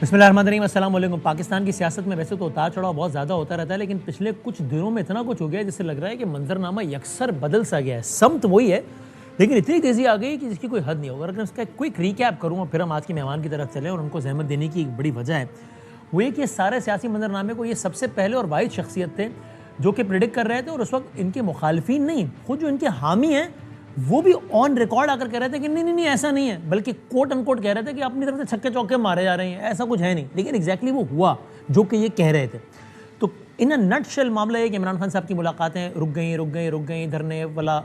بسم اللہ الرحمن الرحیم، السلام علیکم۔ پاکستان کی سیاست میں ویسے تو اتار چڑھاؤ بہت زیادہ ہوتا رہتا ہے، لیکن پچھلے کچھ دنوں میں اتنا کچھ ہو گیا ہے جس سے لگ رہا ہے کہ منظرنامہ یکسر بدل سا گیا ہے۔ سمت وہی ہے لیکن اتنی تیزی آ گئی کہ جس کی کوئی حد نہیں ہوگا۔ اگر اس کا ایک کوئک ریکیپ کروں اور پھر ہم آج کے مہمان کی طرف چلیں، اور ان کو زحمت دینے کی ایک بڑی وجہ ہے وہ یہ کہ سارے سیاسی منظرنامے کو یہ سب سے پہلے اور واحد شخصیت تھے جو کہ پریڈکٹ کر رہے تھے، اور اس وقت ان کے مخالفین نہیں، خود جو ان کے حامی ہیں وہ بھی آن ریکارڈ آ کر کہہ رہے تھے کہ نہیں ایسا نہیں ہے، بلکہ کوٹ ان کوٹ کہہ رہے تھے کہ اپنی طرف سے چھکے چوکے مارے جا رہے ہیں، ایسا کچھ ہے نہیں، لیکن ایگزیکٹلی وہ ہوا جو کہ یہ کہہ رہے تھے۔ تو ان نٹ شیل معاملہ ہے کہ عمران خان صاحب کی ملاقاتیں رک گئیں، دھرنے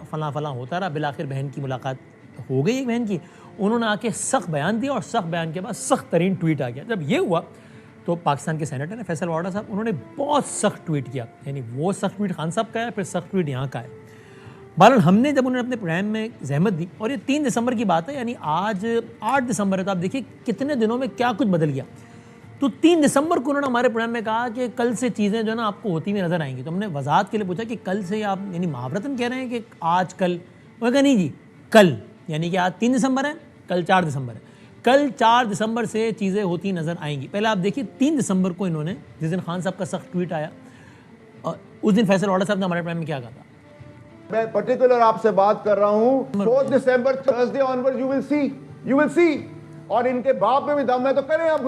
فلاں ہوتا رہا، بالآخر بہن کی ملاقات ہو گئی ایک بہن کی، انہوں نے آ کے سخت بیان دیا، اور سخت بیان کے بعد سخت ترین ٹویٹ آ گیا۔ جب یہ ہوا تو پاکستان کے سینیٹر نے فیصل واڈا صاحب، انہوں نے بہت سخت ٹویٹ کیا، یعنی وہ سخت ٹویٹ خان صاحب کا ہے، پھر سخت ٹویٹ یہاں کا ہے۔ بہرحال ہم نے جب انہوں نے اپنے پروگرام میں زحمت دی، اور یہ 3 دسمبر کی بات ہے، یعنی آج 8 دسمبر ہے، تو آپ دیکھیے کتنے دنوں میں کیا کچھ بدل گیا۔ تو 3 دسمبر کو انہوں نے ہمارے پروگرام میں کہا کہ کل سے چیزیں جو ہے نا آپ کو ہوتی ہوئی نظر آئیں گی۔ تو ہم نے وضاحت کے لیے پوچھا کہ کل سے آپ یعنی محاورتاً کہہ رہے ہیں کہ آج کل؟ وہ کہا نہیں جی کل، یعنی کہ آج 3 دسمبر ہے، کل 4 دسمبر ہے، کل 4 دسمبر سے چیزیں ہوتی نظر آئیں گی۔ پہلے آپ دیکھیے 3 دسمبر کو انہوں نے، جس دن خان صاحب کا سخت ٹویٹ آیا، اور اس دن فیصل واڈا صاحب نے ہمارے پروگرام میں کیا کہا تھا؟ میں پرٹیکولر آپ سے بات کر رہا ہوں 4 دسمبر تھرسڈے آنورڈ یو ول سی، اور ان کے باپ میں بھی دم ہے تو کریں آپ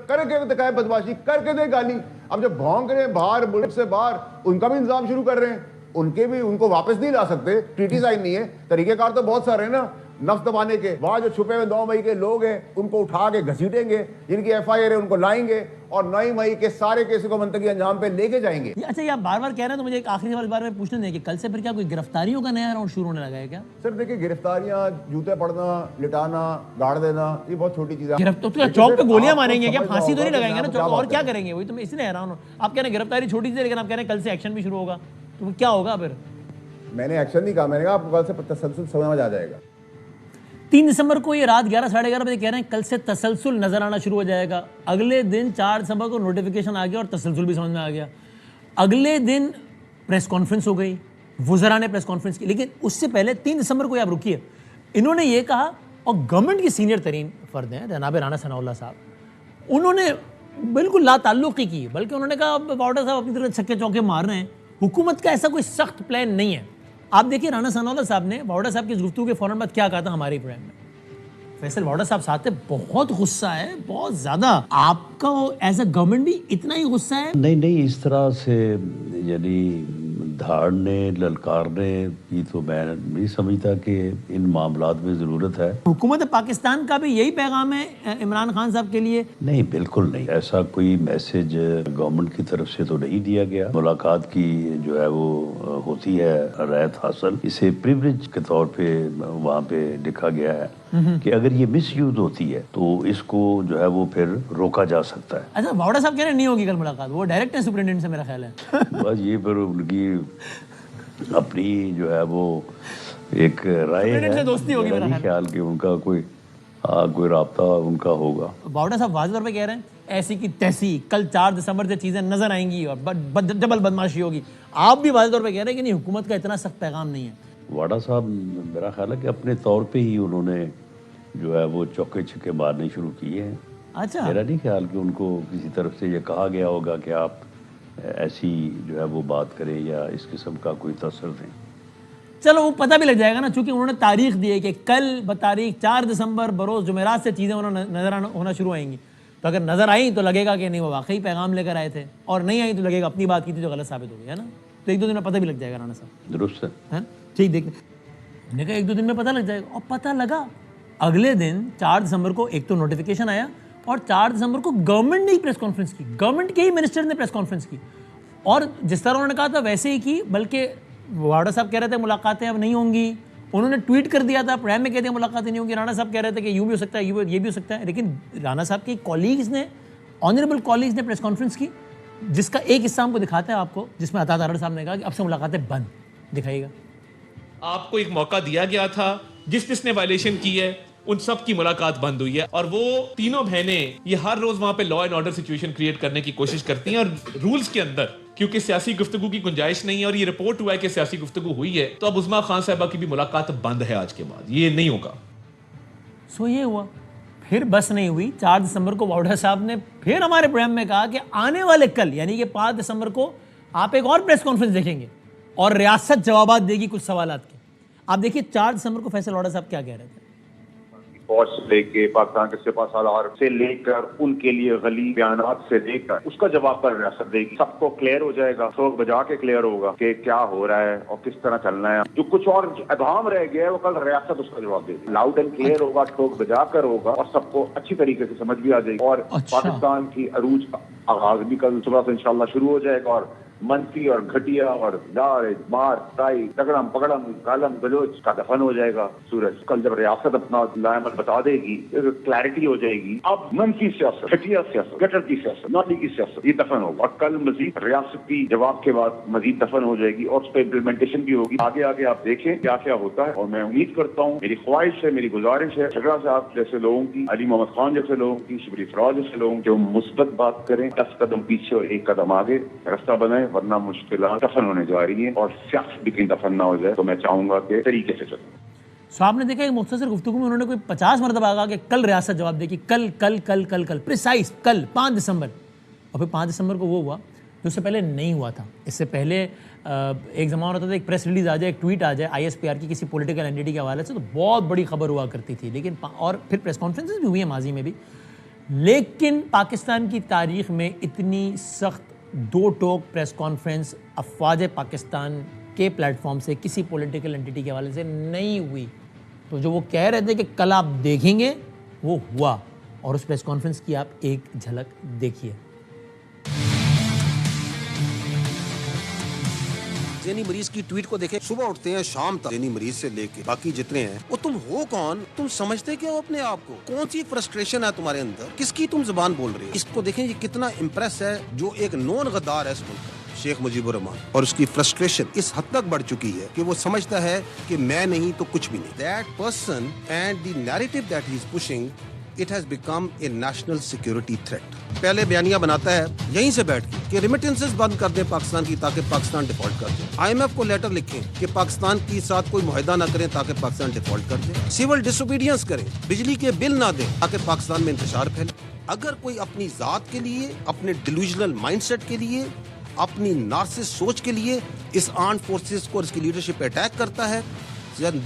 کر کے دکھائیں بدماشی، کر کے دیں گالی۔ اب جب بھونک رہے ہیں باہر ملک سے باہر، ان کا بھی انتظام شروع کر رہے ہیں، ان کو واپس نہیں لا سکتے، ٹریٹی سائن نہیں ہے، طریقہ کار تو بہت سارے ہیں نا نفس دبانے کے۔ وہاں جو چھپے ہوئے 9 مئی کے لوگ ہیں ان کو اٹھا کے گھسیٹیں گے، جن کی ایف آئی آر ہے ان کو لائیں گے، اور 9 مئی کے سارے کیسوں کو منطقی انجام پہ لے کے جائیں گے۔ اچھا، یہ آپ بار بار کہہ رہے ہیں تو مجھے ایک آخری سوال اس بارے میں پوچھنے دیں کہ کل سے پھر کیا کوئی گرفتاریوں کا نیا راؤنڈ شروع ہونے لگا ہے کیا؟ سر دیکھیں، گرفتاریاں، جوتے پڑنا، لٹانا، گاڑ دینا، یہ بہت چھوٹی چیزیں۔ چوک پہ گولیاں ماریں گے کیا؟ پھانسی تو نہیں لگائیں گے نا چوک، اور کیا کریں گے؟ وہی تو میں اسی لیے حیران ہوں، آپ کہہ رہے ہیں گرفتاری چھوٹی سی، لیکن آپ کہہ رہے ہیں کل سے ایکشن بھی شروع ہوگا، تو کیا ہوگا پھر؟ میں نے ایکشن نہیں کہا، میں نے کہا آپ کو کل سے تسلسل سمجھ آ جائے گا۔ 3 دسمبر کو یہ رات 11 ساڑھے 11 بجے کہہ رہے ہیں کل سے تسلسل نظر آنا شروع ہو جائے گا۔ اگلے دن 4 دسمبر کو نوٹیفیکیشن آ گیا اور تسلسل بھی سمجھ میں آ گیا۔ اگلے دن پریس کانفرنس ہو گئی، وزراء نے پریس کانفرنس کی، لیکن اس سے پہلے 3 دسمبر کو آپ رکیے، انہوں نے یہ کہا، اور گورنمنٹ کی سینئر ترین فرد ہیں جناب رانا ثناء اللہ صاحب، انہوں نے بالکل لا تعلقی کی، بلکہ انہوں نے کہا واڈا صاحب اپنی طرف چھکے چوکے مار رہے ہیں، حکومت کا ایسا کوئی سخت پلان نہیں ہے۔ آپ دیکھیے رانا ثناء اللہ صاحب نے واڈا صاحب کی گفتگو کے فوراً بعد کیا کہا تھا ہمارے پروگرام میں۔ فیصل واڈا صاحب ساتھ بہت غصہ ہے، بہت زیادہ۔ آپ کا ایز اے گورنمنٹ بھی اتنا ہی غصہ ہے؟ نہیں اس طرح سے یعنی دھاڑنے للکارنے کی تو میں نہیں سمجھتا کہ ان معاملات میں ضرورت ہے۔ حکومت پاکستان کا بھی یہی پیغام ہے عمران خان صاحب کے لیے؟ نہیں، بالکل نہیں، ایسا کوئی میسج گورنمنٹ کی طرف سے تو نہیں دیا گیا۔ ملاقات کی جو ہے وہ ہوتی ہے رعایت حاصل، اسے پریولیج کے طور پہ وہاں پہ لکھا گیا ہے کہ اگر یہ مس یوز ہوتی ہے تو اس کو جو ہے وہ پھر روکا جا سکتا ہے۔ اچھا، واڈا صاحب کہہ رہے ہیں نہیں ہوگی کل ملاقات، وہ ڈائریکٹ ہے سپرنٹینڈنٹ سے میرا خیال ہے۔ بس یہ پھر ان کی اپنی جو ہے وہ ایک رائے ہے، میرا نہیں خیال کہ ان کا کوئی رابطہ ان کا ہوگا۔ واڈا صاحب واضح طور پہ کہہ رہے ہیں ایسی کی تیسی کل 4 دسمبر سے چیزیں نظر آئیں گی اور ڈبل بدماشی ہوگی۔ آپ بھی واضح طور پہ کہہ رہے ہیں کہ نہیں، حکومت کا اتنا سخت پیغام نہیں ہے۔ واڈا صاحب میرا خیال ہے کہ اپنے طور پہ ہی انہوں نے جو ہے وہ چوکے چھکے مارنے شروع کیے ہیں۔ اچھا، میرا نہیں خیال کہ ان کو کسی طرف سے یہ کہا گیا ہوگا کہ آپ ایسی جو ہے وہ بات کریں یا اس قسم کا کوئی تاثر دیں۔ چلو وہ پتہ بھی لگ جائے گا نا، چونکہ انہوں نے تاریخ دی ہے کہ کل بتاریخ 4 دسمبر بروز جمعرات سے چیزیں نظر ہونا شروع آئیں گی، تو اگر نظر آئیں تو لگے گا کہ نہیں وہ واقعی پیغام لے کر آئے تھے، اور نہیں آئیں تو لگے گا اپنی بات کی تھی جو غلط ثابت ہو گئی ہے نا۔ تو 1-2 دن میں پتہ بھی لگ جائے گا رانا صاحب۔ درست ہے، ٹھیک، دیکھ ہم نے کہا 1-2 دن میں پتہ لگ جائے گا، اور پتہ لگا۔ اگلے دن 4 دسمبر کو ایک تو نوٹیفیکیشن آیا، اور 4 دسمبر کو گورنمنٹ نے ہی پریس کانفرنس کی، گورنمنٹ کے ہی منسٹر نے پریس کانفرنس کی، اور جس طرح انہوں نے کہا تھا ویسے ہی کی، بلکہ واڈا صاحب کہہ رہے تھے ملاقاتیں اب نہیں ہوں گی، انہوں نے ٹویٹ کر دیا تھا، پروگرام میں کہہ دیا ملاقاتیں نہیں ہوں گی، رانا صاحب کہہ رہے تھے کہ یوں بھی ہو سکتا ہے، یہ بھی ہو سکتا ہے، لیکن رانا صاحب کے کولیگز نے، آنریبل کولیگز نے پریس کانفرنس کی، جس کا ایک حصہ ہم کو دکھاتا ہے آپ کو، جس میں عطا تارڑ صاحب نے کہا کہ اب سے ملاقاتیں بند۔ دکھائیے گا۔ آپ کو ایک موقع دیا گیا تھا، جس نے وائلیشن کی ہے ان سب کی ملاقات بند ہوئی ہے، اور وہ تینوں بہنیں یہ ہر روز وہاں پہ law and order situation create کرنے کی کوشش کرتی ہیں، اور رولز کے اندر کیونکہ سیاسی گفتگو کی گنجائش نہیں ہے، اور یہ رپورٹ ہوا ہے کہ سیاسی گفتگو ہوئی ہے، تو اب عظمیٰ خان صاحبہ کی بھی ملاقات بند ہے آج کے بعد، یہ نہیں ہوگا۔ سو یہ ہوا پھر بس نہیں ہوئی. 4 دسمبر کو واؤڈا صاحب نے پھر ہمارے پروگرام میں کہا کہ آنے والے کل یعنی کہ 5 دسمبر کو آپ ایک اور پریس کانفرنس دیکھیں گے اور ریاست جوابات دے گی کچھ سوالات کے. آپ دیکھیے 4 دسمبر کو فیصل واؤڈا صاحب کیا کہہ رہے تھے. فوج سے لے کے پاکستان کے سپہ سالار سے لے کر ان کے لیے غلی بیانات سے لے کر اس کا جواب پر ریاست دے گی. سب کو کلیئر ہو جائے گا, ٹھوک بجا کے کلیئر ہوگا کہ کیا ہو رہا ہے اور کس طرح چلنا ہے. جو کچھ اور ابہام رہ گیا ہے وہ کل ریاست اس کا جواب دے گی. لاؤڈ اینڈ کلیئر ہوگا, ٹھوک بجا کر ہوگا اور سب کو اچھی طریقے سے سمجھ بھی آ جائے گی. اور پاکستان کی عروج کا آغاز بھی کل صبح سے انشاءاللہ شروع ہو جائے گا. اور منفی اور گھٹیا اور دار مار تائی تگڑم پگڑم گالم گلوچ کا دفن ہو جائے گا. سورج کل جب ریاست اپنا لائمل بتا دے گی, کلیئرٹی ہو جائے گی. اب منفی سیاست, گھٹیا سیاست, گٹر کی سیاست, نالی کی سیاست یہ دفن ہوگا. اور کل مزید ریاستی جواب کے بعد مزید دفن ہو جائے گی اور اس پہ امپلیمنٹیشن بھی ہوگی. آگے آگے آپ دیکھیں کیا کیا ہوتا ہے. اور میں امید کرتا ہوں, میری خواہش ہے, میری گزارش ہے, جھگڑا صاحب جیسے لوگوں کی, علی محمد خان جیسے لوگوں کی, شبری فراز جیسے لوگوں کی, جو مثبت بات کریں, 10 قدم پیچھے اور 1 قدم آگے راستہ بنائیں, ورنہ مشکلات دفن ہونے جا رہی ہیں. اور سیاست بھی کہیں دفن نہ ہو جائے. تو میں چاہوں گا کہ طریقے سے چلیں. سو آپ نے دیکھا ایک مختصر گفتگو میں انہوں نے کوئی 50 مرتبہ کہا کہ کل ریاست جواب دے گی, کل کل کل کل کل پریسائز کل 5 دسمبر. اور پھر 5 دسمبر کو وہ ہوا جو اس سے پہلے نہیں ہوا تھا. اس سے پہلے ایک زمانہ ہوتا تھا ایک پریس ریلیز آ جائے, ایک ٹویٹ آ جائے ISPR کی کسی پولیٹیکل اینٹی کے حوالے سے, تو بہت بڑی خبر ہوا کرتی تھی. لیکن اور پھر پریس کانفرنسز بھی ہوئی ہیں ماضی میں بھی. لیکن پاکستان کی تاریخ میں اتنی سخت 2 ٹوک پریس کانفرنس افواج پاکستان کے پلیٹ فارم سے کسی پولیٹیکل اینٹی کے حوالے سے نہیں ہوئی. تو جو وہ کہہ رہے تھے کہ کل آپ دیکھیں گے وہ ہوا. اور اس پریس کانفرنس کی آپ ایک جھلک دیکھیے. ذہنی مریض کی ٹویٹ کو دیکھیں, صبح اٹھتے ہیں شام تک ذہنی مریض سے لے کے باقی جتنے ہیں, وہ تم ہو کون, تم سمجھتے کیا ہو اپنے آپ کو, کون سی فرسٹریشن ہے تمہارے اندر, کس کی تم زبان بول رہے ہو. اس کو دیکھیں یہ کتنا امپریس ہے جو ایک نون غدار ہے اس ملک کا, شیخ مجیب الرحمان, اور اس کی فرسٹریشن اس حد تک بڑھ چکی ہے کہ وہ سمجھتا ہے کہ میں نہیں تو کچھ بھی نہیں. That person and the narrative that he is pushing, it has become a national security threat. پہلے بیانیہ بناتا ہے یہیں سے بیٹھ کے کہ ریمیٹنسز بند کر دیں پاکستان کی تاکہ پاکستان ڈیفالٹ کر دے. IMF کو لیٹر لکھیں کہ پاکستان کے ساتھ کوئی معاہدہ نہ کریں تاکہ پاکستان ڈیفالٹ کر دے. سول ڈس اوبیڈینس کریں, بجلی کے بل نہ دیں تاکہ پاکستان میں انتشار پھیلے. اگر کوئی اپنی ذات کے لیے, اپنے ڈیلوژنل مائنڈ سیٹ کے لیے, اپنی نارسس سوچ کے لیے اس آرمڈ فورسز کو اور اس کی لیڈرشپ پہ اٹیک کرتا ہے,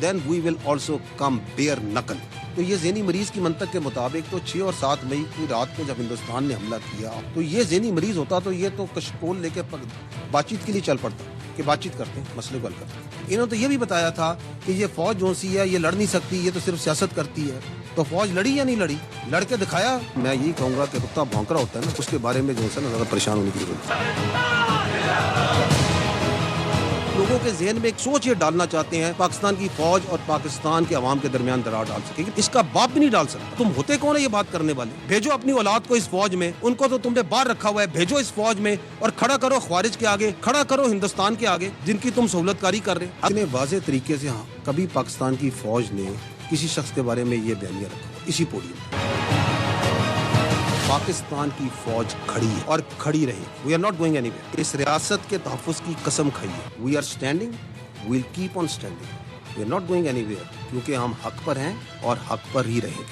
then we will also come bare knuckle. تو یہ ذہنی مریض کی منطق کے مطابق تو 6 اور 7 مئی کی رات کو جب ہندوستان نے حملہ کیا تو یہ ذہنی مریض ہوتا تو یہ تو کشکول لے کے بات چیت کے لیے چل پڑتا کہ بات چیت کرتے ہیں, مسئلے کو حل کرتے ہیں. انہوں نے تو یہ بھی بتایا تھا کہ یہ فوج جو سی ہے یہ لڑ نہیں سکتی, یہ تو صرف سیاست کرتی ہے. تو فوج لڑی یا نہیں لڑی, لڑ کے دکھایا. میں یہی کہوں گا کہ کتا بھونکرا ہوتا ہے نا, اس کے بارے میں جو ہے نا زیادہ پریشان ہونے کی ضرورت ہے. لوگوں کے ذہن میں ایک سوچ یہ ڈالنا چاہتے ہیں پاکستان کی فوج اور پاکستان کے عوام کے درمیان دراڑ ڈال سکے گی. اس کا باپ بھی نہیں ڈال سکتا. تم ہوتے کون ہے یہ بات کرنے والے؟ بھیجو اپنی اولاد کو اس فوج میں, ان کو تو تم نے باہر رکھا ہوا ہے, بھیجو اس فوج میں اور کھڑا کرو خوارج کے آگے, کھڑا کرو ہندوستان کے آگے جن کی تم سہولت کاری کر رہے. اتنے واضح طریقے سے کبھی پاکستان کی فوج نے کسی شخص کے بارے میں یہ بیانیہ رکھا اسی پوڈیم. پاکستان کی فوج کھڑی ہے اور کھڑی رہے. We are not going anywhere. اس ریاست کے تحفظ کی قسم کھائیے. We are standing, we will keep on standing. We are not going anywhere کیونکہ ہم حق پر ہیں اور حق پر ہی رہیں گے.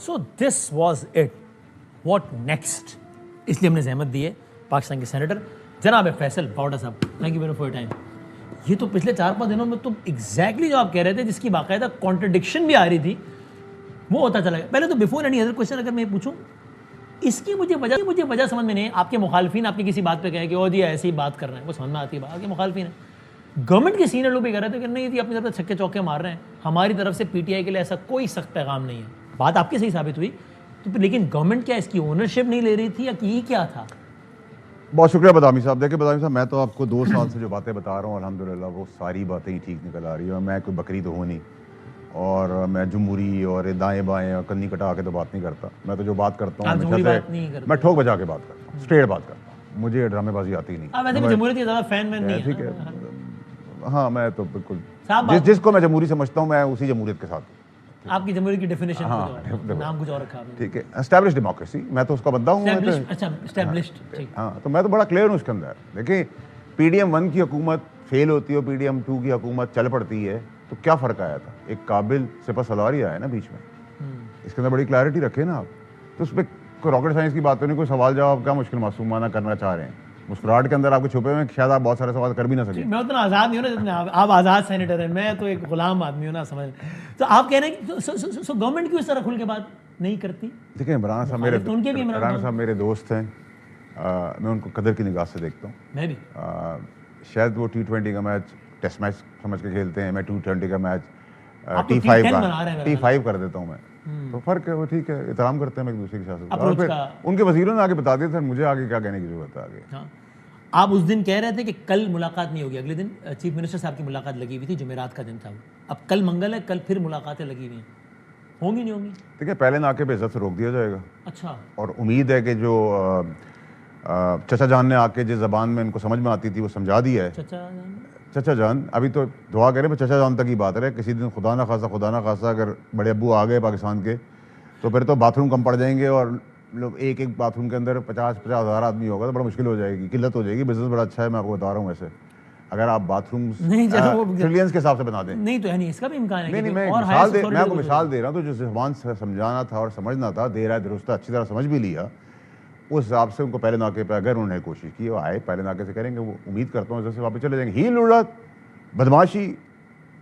So this was it. What next? اس لیے ہم نے زحمت دی ہے پاکستان کے سینیٹر جناب فیصل واؤڈا صاحب. Thank you very much for your time. یہ تو پچھلے 4-5 دنوں میں تو ایگزیکٹلی جو آپ کہہ رہے تھے جس کی باقاعدہ کانٹرڈکشن بھی آ رہی تھی وہ ہوتا چلا گیا. پہلے تو بیفور اینی ادر کوشچن اگر میں پوچھوں, اس کی مجھے وجہ سمجھ میں نہیں. آپ کے مخالفین آپ کی کسی بات پہ کہیں کہ او جی ایسی بات کر رہے ہیں, وہ سمجھ میں آتی ہے. آپ کے مخالفین ہیں, گورنمنٹ کے سینئر لوگ بھی کہہ رہے تھے کہ نہیں جی اپنی طرف سے چھکے چوکے مار رہے ہیں, ہماری طرف سے PTI کے لیے ایسا کوئی سخت پیغام نہیں ہے. بات آپ کی صحیح ثابت ہوئی تو پھر لیکن گورنمنٹ کیا اس کی اونرشپ نہیں لے رہی تھی یا یہ کیا تھا؟ بہت شکریہ بدامی صاحب. دیکھیں بدامی صاحب, میں تو آپ کو 2 سال سے جو باتیں بتا رہا ہوں الحمدللہ وہ ساری باتیں ہی ٹھیک نکل آ رہی ہیں. میں کوئی بکری تو ہوں نہیں اور میں جمہوری اور دائیں بائیں اور کنی کٹا کے تو بات نہیں کرتا. میں تو جو بات کرتا ہوں میں ٹھوک بجا کے بات کرتا ہوں, اسٹریٹ بات کرتا ہوں. مجھے ڈرامے بازی آتی نہیں. جمہوریت کے زیادہ فین نہیں ہے. ٹھیک ہے, ہاں میں تو بالکل جس کو میں جمہوری سمجھتا ہوں میں اسی جمہوریت کے ساتھ ہوں. آپ کی جمہوریت کی ڈیفینیشن نام کچھ اور رکھا ہے. ٹھیک ہے, اسٹیبلش ڈیموکریسی, میں تو اس کا بندہ ہوں. ہاں تو میں تو بڑا کلیئر ہوں اس کے اندر. دیکھیں PDM 1 کی حکومت فیل ہوتی ہے اور PDM 2 کی حکومت چل پڑتی ہے تو کیا فرق آیا تھا؟ ایک قابل سپہ سالار ہی آیا نا بیچ میں. اس کے اندر بڑی کلیئرٹی رکھے نا آپ. تو اس پہ کوئی راکٹ سائنس کی بات تو نہیں, کوئی سوال جواب کا مشکل معصومانہ کرنا چاہ رہے ہیں. مسکراہٹ کے اندر آپ کو چھپے ہوئے ہیں, شاید آپ بہت سارے سوال کر بھی نہ سکیں. میں اتنا آزاد نہیں ہوں نا جتنا آپ آزاد سینیٹر ہیں, میں تو ایک غلام آدمی ہوں نا, سمجھ. تو آپ کہہ رہے ہیں کہ گورنمنٹ کیوں اس طرح کھل کے بات نہیں کرتی؟ دیکھیں عمران صاحب میرے دوست ہیں, میں ان کو قدر کی نگاہ سے دیکھتا ہوں. میں بھی شاید وہ T20 کا میچ ٹیسٹ میچ سمجھ کے کھیلتے ہیں, میں T20 کا میچ T5 کر دیتا ہوں میں. تو فرق ہے وہ, ٹھیک ہے, احترام کرتے ہیں ایک دوسرے کی سیاست. اور پھر ان کے وزیروں نے آگے بتا دیا تھا, مجھے آگے کیا کہنے کی ضرورت ہے آگے. ہاں, آپ اس دن کہہ رہے تھے کہ کل ملاقات نہیں ہوگی, اگلے دن چیف منسٹر صاحب کی ملاقات لگی ہوئی تھی, جمعرات کا دن تھا. اب کل منگل ہے, کل پھر ملاقاتیں لگی ہوئی ہیں, ہوں گی نہیں ہوں گی؟ دیکھیں پہلے ناکے پہ عزت سے روک دیا جائے گا. اچھا. اور امید ہے کہ جو چچا جان نے آ کے جس زبان میں ان کو سمجھ میں آتی تھی وہ سمجھا دیا ہے. چچا جان ابھی تو دعا کریں, چچا جان تک ہی بات رہے. کسی دن خدا نہ خاصا اگر بڑے ابو آ گئے پاکستان کے تو پھر تو باتھ روم کم پڑ جائیں گے, اور لوگ ایک باتھ روم کے اندر 50,000 آدمی ہوگا تو بڑا مشکل ہو جائے گی, قلت ہو جائے گی. بزنس بڑا اچھا ہے, میں آپ کو بتا رہا ہوں. ایسے اگر آپ باتھ روم ٹریلینس کے حساب سے بنا دیں, نہیں تو ہے نہیں, اس کا بھی امکان ہے. نہیں میں آپ کو مثال دے رہا ہوں. تو جس زبان سے سمجھانا تھا اور سمجھنا تھا, دے رہا ہے درست, اچھی طرح سمجھ بھی لیا. اس حساب سے ان کو پہلے ناکے پہ اگر انہوں نے کوشش کی, وہ آئے پہلے ناکے سے کریں گے, وہ امید کرتا ہوں جیسے واپس چلے جائیں گے. ہیل اڑت, بدماشی,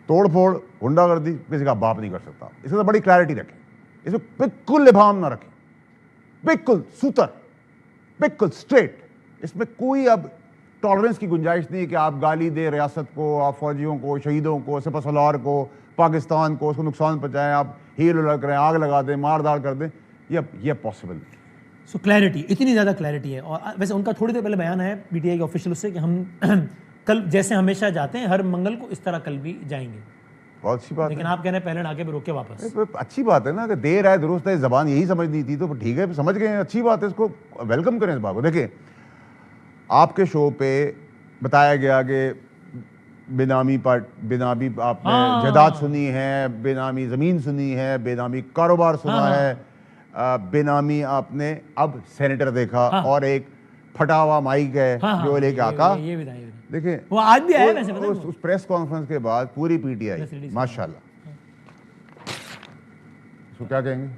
توڑ پھوڑ, غنڈہ گردی کسی کا باپ نہیں کر سکتا. اس کے اندر بڑی کلیئرٹی رکھیں, اس میں بالکل ابہام نہ رکھیں, بالکل سوتر, بالکل اسٹریٹ. اس میں کوئی اب ٹالرنس کی گنجائش نہیں کہ آپ گالی دیں ریاست کو, آپ فوجیوں کو, شہیدوں کو, سپہ سالار کو, پاکستان کو, اس کو نقصان پہنچائیں, آپ ہیل اڑ کریں, آگ لگا دیں, مار داڑ کر دیں. یہ پاسبل نہیں. سو کلیئرٹی, اتنی زیادہ کلیئرٹی ہے. اور ویسے ان کا تھوڑی دیر پہلے بیان ہے پی ٹی آئی کے آفیشیل سے کہ ہم کل جیسے ہمیشہ جاتے ہیں ہر منگل کو, اس طرح کل بھی جائیں گے. بہت اچھی بات ہے. لیکن آپ کہہ رہے ہیں پہلے ناکے پہ روک کے واپس. اچھی بات ہے نا, کہ دیر ہے درست ہے, زبان یہی سمجھنی تھی تو ٹھیک ہے, سمجھ گئے ہیں, اچھی بات ہے. اس کو ویلکم کریں اس بات کو. دیکھیں آپ کے شو پہ بتایا گیا کہ بے نامی آپ نے جائیداد سنی ہے, بے نامی زمین سنی ہے, بے نامی کاروبار سنا ہے, بے نامی آپ نے اب سینیٹر دیکھا, اور ایک پھٹا ہوا مائک ہے جو لے کے آقا. دیکھیں وہ آج بھی آیا ویسے, اس پریس کانفرنس کے بعد پوری پی ٹی آئی ماشاءاللہ, اس کو کیا کہیں گے,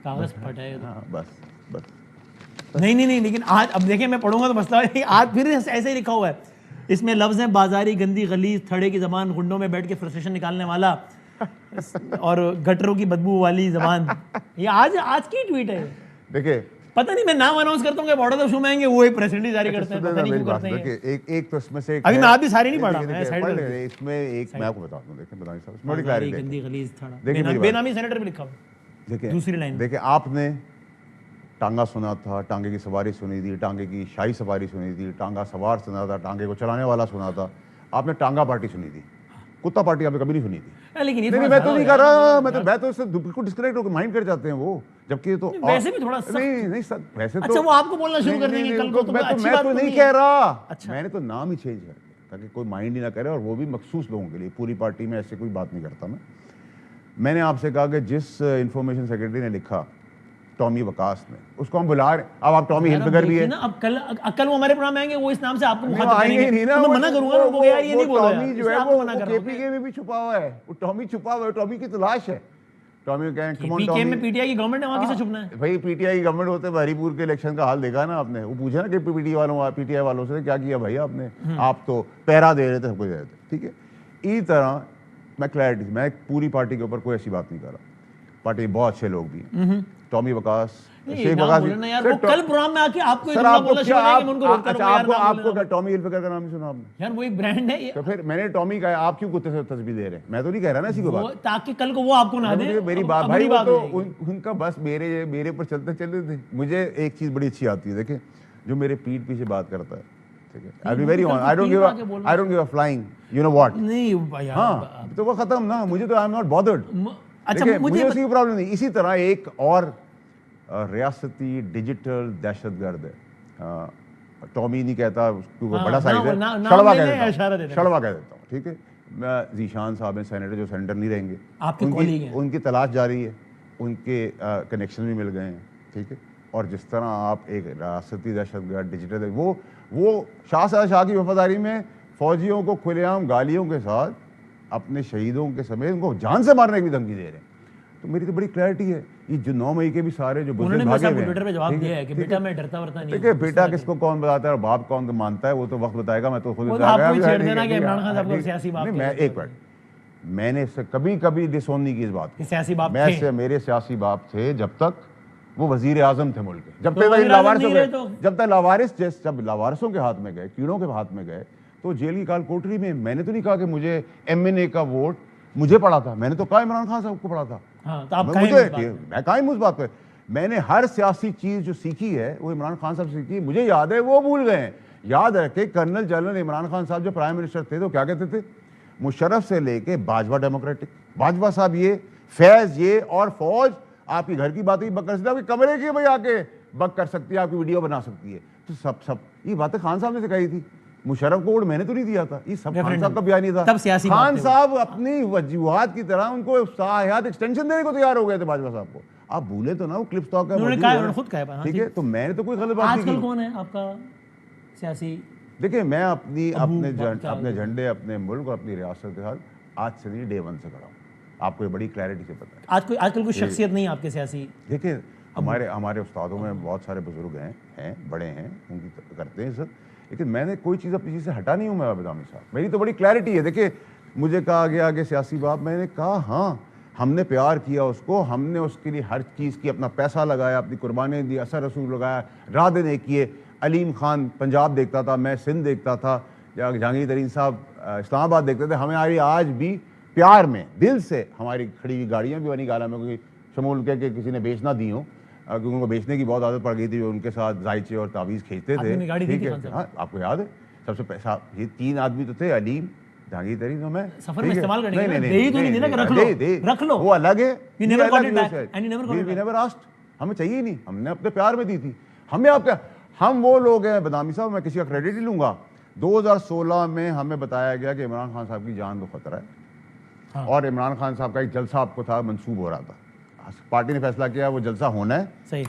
کاغذ پھٹا ہے. بس نہیں, لیکن آج اب دیکھیں میں پڑھوں گا تو مسئلہ ہے, آج پھر ایسے ہی لکھا ہوا ہے. اس میں لفظ ہیں بازاری, گندی, غلیظ, تھڑے کی زبان, گنڈوں میں بیٹھ کے فرسٹریشن نکالنے والا, اور گٹروں کی بدبو والی زبان. یہ آج کی ٹویٹ ہے. دیکھیں پتہ نہیں, میں نام اناؤنس کرتا ہوں کہ بارڈر آف شو میں آئیں گے, وہ ایک پریسیڈنٹ جاری کرتے ہیں, پتہ نہیں کیوں کرتے ہیں. ایک تو اس میں سے ابھی میں آپ بھی ساری نہیں پڑھا, اس میں ایک میں آپ کو بتا دوں. دیکھیں بتائیں صاحب, اس میں بڑی کلیئرٹی ہے. گندی, غلیظ, تھڑا, بے نامی سینیٹر بھی لکھا ہوا. دوسری لائن دیکھیں, آپ نے ٹانگا سنا تھا, ٹانگے کی سواری سنی تھی, ٹانگے کی شاہی سواری سنی تھی, ٹانگا سوار سنا تھا, ٹانگے کو چلانے والا سنا تھا. آپ نے ٹانگا پارٹی سنی تھی, کتا پارٹی آپ نے کبھی نہیں سنی تھی. لیکن میں تو نہیں کر رہا, میں تو اس سے بالکل ڈسکنیکٹ ہو کے مائنڈ کر جاتے ہیں وہ, جبکہ تو ویسے بھی تھوڑا نہیں سر, ویسے اچھا وہ آپ کو بولنا شروع کر دیں گے کل کو, تو میں تو نہیں کہہ رہا, میں نے تو نام ہی چینج کر دیا تاکہ کوئی مائنڈ ہی نہ کرے, اور وہ بھی مخصوص لوگوں کے لیے. پوری پارٹی میں ایسے کوئی بات نہیں کرتا. میں نے آپ سے کہا کہ جس انفارمیشن سیکرٹری نے لکھا ٹامی وکاس نے, اس کو ہم بلا رہے ہیں. اب آپ ٹامی ہلفگر بھی ہے, اب کل وہ ہمارے پروگرام میں آئیں گے, وہ اس نام سے آپ کو مخاطب کریں گے, میں منع کروں گا وہ یار یہ نہیں بول رہا. ٹامی جو ہے وہ کے پی کے میں بھی چھپا ہوا ہے, وہ ٹامی چھپا ہوا ہے, ٹامی کی تلاش ہے. ٹامی کہیں کم آن ٹامی, میں پی ٹی آئی کی گورنمنٹ ہے, وہاں کسے چھپنا ہے بھائی. پی ٹی آئی کی گورنمنٹ ہوتے ہیں, ہری پور کے الیکشن کا حال دیکھا نا آپ نے, وہ پوچھا نا کہ پی ٹی آئی والوں سے کیا کیا بھائی آپ نے, آپ تو پیرا دے رہے تھے, سب کچھ دے رہے تھے. ٹھیک ہے, اسی طرح میں کلیئرٹی, میں پوری پارٹی کے اوپر کوئی ایسی بات نہیں کر رہا. پارٹی میں بہت اچھے لوگ بھی ہیں. ٹامی وکاس, شیخ وکاس, کل پروگرام میں آ کے آپ کو آپ کو ٹامی ہلفگر کا نام نہیں سنا آپ نے, یار وہ ایک برانڈ ہے. تو پھر میں نے ٹامی کہا, آپ کیوں کتے سے تسبیح دے رہے ہیں, میں تو نہیں کہہ رہا نا اسی کو بات, تاکہ کل کو وہ آپ کو نہ دے. میری بات بھائی, وہ تو ان کا بس میرے پر چلتے چلتے تھے. مجھے ایک چیز بڑی اچھی آتی ہے, دیکھیں جو میرے پیٹھ پیچھے بات کرتا ہے, ٹھیک ہے, I'll be very honest, I don't give a flying, you know what. نہیں ہاں تو وہ ختم نا, مجھے تو I'm not bothered. مجھے اسی کی پرابلم نہیں. اسی طرح ایک اور ریاستی ڈیجیٹل دہشت گرد ہے, ٹامی نہیں کہتا, اس کو بڑا سائز ہے, شڑوا کہہ دیتا ہوں. ٹھیک ہے, میں ذیشان صاحب ہیں سینیٹر, جو سینیٹر نہیں رہیں گے, ان کی تلاش جاری ہے, ان کے کنیکشن بھی مل گئے ہیں. ٹھیک ہے, اور جس طرح آپ ایک ریاستی دہشت گرد ڈیجیٹل, وہ شاہ کی وفاداری میں فوجیوں کو کھلے عام گالیوں کے ساتھ اپنے شہیدوں کے سمیت ان کو جان سے مارنے کی بھی دھمکی دے رہے ہیں. تو میری تو بڑی کلیئرٹی ہے. یہ جو 9 مئی کے بھی سارے جو انہوں نے بزرگ بھاگے ہوئے ٹویٹر پہ ہیں, جواب دیا ہے کہ بیٹا میں ڈرتا ورتا نہیں. دیکھیں بیٹا کس کو کون بتاتا ہے اور باپ کون مانتا ہے وہ تو وقت بتائے گا. میں تو خود آپ کو ہی چھیڑ دینا کہ عمران خان صاحب کو سیاسی باپ. میں ایک منٹ, میں نے اس سے کبھی کبھی ڈس اون نہیں کی اس بات کو. سیاسی باپ میں میرے سیاسی باپ تھے جب تک وہ وزیر اعظم تھے ملک کے, جب تک لاوارثوں کے, جب تک لاوارث جب لاوارثوں کے ہاتھ میں گئے, کیڑوں کے ہاتھ میں گئے, تو جیل کی کال کوٹری میں میں نے تو نہیں کہا کہ مجھے MNA کا ووٹ مجھے پڑا تھا, میں نے تو کہا عمران خان صاحب کو پڑا تھا. میں قائم اس بات پہ. میں نے ہر سیاسی چیز جو سیکھی ہے وہ عمران خان صاحب سے سیکھی. مجھے یاد ہے وہ بھول گئے ہیں. یاد رکھے کرنل جنرل عمران خان صاحب جو پرائم منسٹر تھے تو کیا کہتے تھے, مشرف سے لے کے باجوہ ڈیموکریٹک, باجوہ صاحب یہ, فیض یہ, اور فوج آپ کی گھر کی باتیں بک کر سکتی ہے, آپ کی کمرے کی بھائی آ کے بک کر سکتی ہے, آپ کی ویڈیو بنا سکتی ہے. تو سب یہ باتیں خان صاحب نے سکھائی تھی. مشرف کو ووٹ میں نے تو نہیں دیا تھا, یہ سب خان صاحب کا بیان نہیں تھا. خان صاحب اپنی وجوہات کی طرح ان کو صلاحیت ایکسٹینشن دینے کو تیار ہو گئے تھے باجوہ صاحب کو. آپ بھولے تو نا وہ کلپ اسٹاک کا, ٹھیک ہے. تو میں نے تو کوئی غلط بات نہیں کی. آج کل کون ہے آپ کا سیاسی؟ دیکھیں میں اپنے جھنڈے, اپنے ملک اور اپنی ریاست کے ساتھ آج سے نہیں ڈے ون سے کھڑا ہوں. آپ کو یہ بڑی کلیئرٹی سے پتہ ہے. آج کل کوئی شخصیت نہیں آپ کے سیاسی؟ دیکھیں ہمارے استادوں میں بہت سارے بزرگ ہیں بڑے ہیں, ان کی کرتے ہیں عزت, لیکن میں نے کوئی چیز اپنی چیز سے ہٹا نہیں ہوں. میں عابد عامر صاحب, میری تو بڑی کلیئرٹی ہے. دیکھیں مجھے کہا گیا کہ سیاسی باپ, میں نے کہا ہاں ہم نے پیار کیا اس کو, ہم نے اس کے لیے ہر چیز کی اپنا پیسہ لگایا, اپنی قربانیاں دی, اثر رسول لگایا, راہ دینے کیے. علیم خان پنجاب دیکھتا تھا, میں سندھ دیکھتا تھا, جہانگیر ترین صاحب اسلام آباد دیکھتے تھے. ہماری آج بھی پیار میں دل سے ہماری کھڑی ہوئی گاڑیاں بھی بنی گالا میں, کوئی شمول کہ کسی نے بیچ نہ دی ہوں, کیونکہ ان کو بیچنے کی بہت عادت پڑ گئی تھی. ان کے ساتھ زائچے اور تعویذ کھینچتے تھے, ٹھیک ہے. ہاں آپ کو یاد ہے سب سے پیسہ یہ 3 آدمی تو تھے, علیم, جہانگیر ترین, تو میں سفر میں استعمال کرنے کے رکھ لو, وہ الگ ہے. ہمیں چاہیے ہی نہیں, ہم نے اپنے پیار میں دی تھی. ہمیں آپ کیا, ہم وہ لوگ ہیں بدنامی صاحب, میں کسی کا کریڈٹ نہیں لوں گا. 2016 میں ہمیں بتایا گیا کہ عمران خان صاحب کی جان کو خطرہ ہے, اور عمران خان صاحب کا ایک جلسہ آپ کو تھا, منسوب ہو رہا تھا. پارٹی نے فیصلہ کیا وہ جلسہ ہونا ہے. صحیح.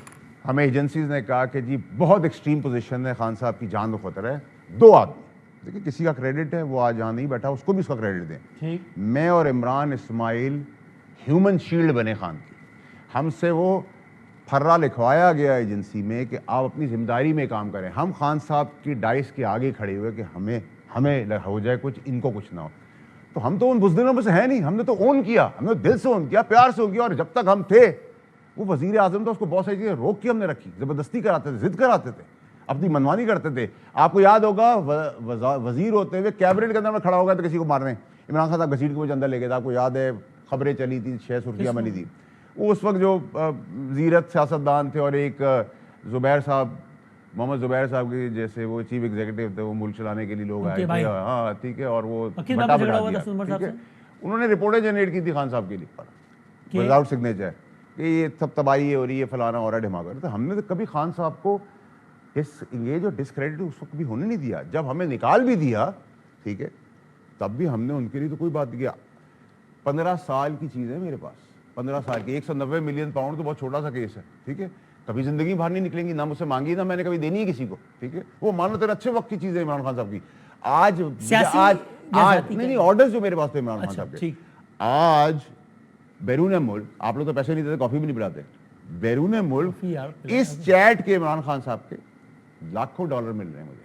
ہمیں ایجنسیز نے کہا کہ جی بہت ایکسٹریم پوزیشن ہے, خان صاحب کی جان کو خطرہ ہے. 2 آدمی, دیکھیں کسی کا کریڈٹ ہے, وہ آج جہاں نہیں بیٹھا اس کو بھی اس کا کریڈٹ دیں. میں اور عمران اسماعیل ہیومن شیلڈ بنے خان کی. ہم سے وہ پھرا لکھوایا گیا ایجنسی میں کہ آپ اپنی ذمہ داری میں کام کریں. ہم خان صاحب کی ڈائس کے آگے کھڑے ہوئے کہ ہمیں ہو جائے کچھ, ان کو کچھ نہ ہو. تو ہم تو ان بزدلوں میں سے ہیں نہیں, ہم نے تو اون کیا, ہم نے دل سے اون کیا, پیار سے اون کیا. اور جب تک ہم تھے وہ وزیر اعظم تھا, اس کو بہت ساری چیزیں روک کے ہم نے رکھی, زبردستی کراتے تھے, ضد کراتے تھے, اپنی منمانی کرتے تھے. آپ کو یاد ہوگا وزیر ہوتے ہوئے کیبنٹ کے اندر میں کھڑا ہو گیا تو کسی کو مارنے, عمران خان صاحب گھسیٹ کے مجھے اندر لے گئے تھا. آپ کو یاد ہے خبریں چلی تھی, 6 سرخیاں بنی تھی. وہ اس وقت جو وزیرت سیاستدان تھے, اور ایک زبیر صاحب, محمد زبیر صاحب کے جیسے وہ چیف ایگزیکٹو تھے, وہ ملک چلانے کے لیے لوگ آئے تھے. ہاں ٹھیک ہے, اور وہ بٹا بٹھا دیا. انہوں نے رپورٹیں جنریٹ کی تھی خان صاحب کے لیے وداؤٹ سگنیچر کہ یہ سب تباہی ہو رہی ہے, فلانا ہو رہا ہے, ڈھماکہ. تو ہم نے تو کبھی خان صاحب کو انگیج اور ڈسکریڈٹ اس وقت بھی ہونے نہیں دیا. جب ہمیں نکال بھی دیا, ٹھیک ہے, تب بھی ہم نے ان کے لیے تو کوئی بات نہیں کیا. 15 سال کی چیز ہے میرے پاس, 15 سال کی. 190 ملین پاؤنڈ تو بہت چھوٹا سا کیس ہے, ٹھیک ہے. کبھی زندگی باہر نہیں نکلیں گی, نہ مجھ سے مانگی, نہ میں نے کبھی دینی ہے کسی کو, ٹھیک ہے. وہ مان لو تیرے اچھے وقت کی چیز ہے عمران خان صاحب کی. آج نہیں آرڈرز جو میرے پاس تھے عمران خان صاحب کے, آج بیرون ملک آپ لوگ تو پیسے نہیں دیتے, کافی بھی نہیں پلاتے, بیرون ملک اس چیٹ کے عمران خان صاحب کے لاکھوں ڈالر مل رہے ہیں مجھے,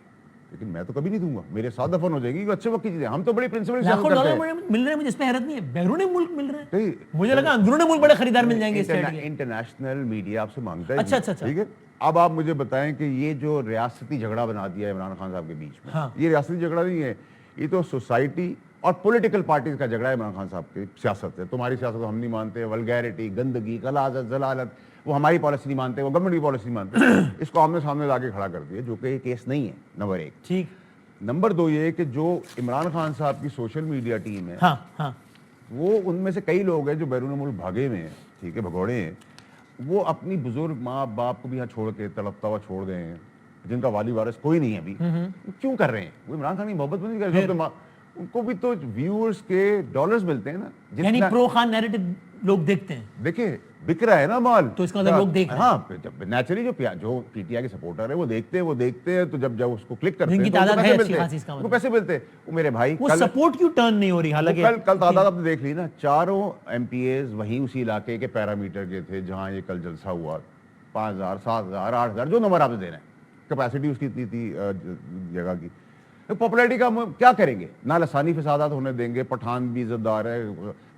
لیکن میں تو کبھی نہیں دوں گا. میرے ساتھ دفن ہو جائے گی, اچھے وقت کی چیزیں. ہم تو بڑی پرنسپل لاکھوں ڈالر مل رہے ہیں, مجھے اس پہ حیرت نہیں ہے. بیرون ملک مل رہے ہیں, مجھے لگا اندرون ملک بڑے خریدار مل جائیں گے. انٹرنیشنل میڈیا آپ سے مانگتا ہے. اچھا, ٹھیک ہے. اب آپ مجھے بتائیں کہ یہ جو ریاستی جھگڑا بنا دیا ہے عمران خان صاحب کے بیچ میں, یہ ریاستی جھگڑا نہیں ہے, یہ تو سوسائٹی اور پولیٹیکل پارٹیز کا جھگڑا ہے. عمران خان صاحب کی سیاست ہے, تمہاری سیاست کو ہم نہیں مانتے, ولگیرٹی, گندگی, غلاظت, ضلالت, وہ ہماری پالیسی نہیں مانتے, وہ گورنمنٹ کی پالیسی نہیں مانتے. اس کو آمنے سامنے لا کے کھڑا کر دیا, جو کہ یہ کیس نہیں ہے. نمبر 1. ٹھیک. نمبر 2 یہ کہ جو عمران خان صاحب کی سوشل میڈیا ٹیم ہے, وہ ان میں سے کئی لوگ ہیں جو بیرون ملک بھاگے ہوئے ہیں, ٹھیک ہے, بھگوڑے ہیں. وہ اپنی بزرگ ماں باپ کو بھی یہاں چھوڑ کے تڑپتا ہوا چھوڑ گئے ہیں, جن کا والی وارث کوئی نہیں ہے ابھی. کیوں کر رہے ہیں؟ وہ عمران خان کی محبت میں نہیں کر رہے. ان کو بھی تو ویورز کے ڈالرز ملتے ہیں نا. یعنی پرو خان نیریٹو لوگ دیکھتے ہیں, دیکھیں بک رہا ہے نا مال, تو اس کا مطلب لوگ دیکھ رہے ہیں. ہاں نیچرلی جو پی ٹی آئی کے سپورٹر ہیں وہ دیکھتے ہیں تو جب اس کو کلک کرتے جن کی ہیں تعداد ہے اچھی تو خاصی, اس کا ان کو مطلب پیسے ملتے ہیں. وہ میرے بھائی وہ سپورٹ کیوں ٹرن نہیں ہو رہی, حالانکہ کل تعداد آپ نے دیکھ لی نا, 4 MPAs وہیں اسی علاقے کے پیرامیٹر کے تھے جہاں یہ کل جلسہ ہوا. 5000 7000 8000 جو نمبر آپ دے رہے ہیں, کیپیسٹی اس کی اتنی تھی جگہ کی. پاپولیرٹی کا کیا کریں گے, نہ لسانی فسادات ہونے دیں گے. پٹھان بھی عزت دار ہے,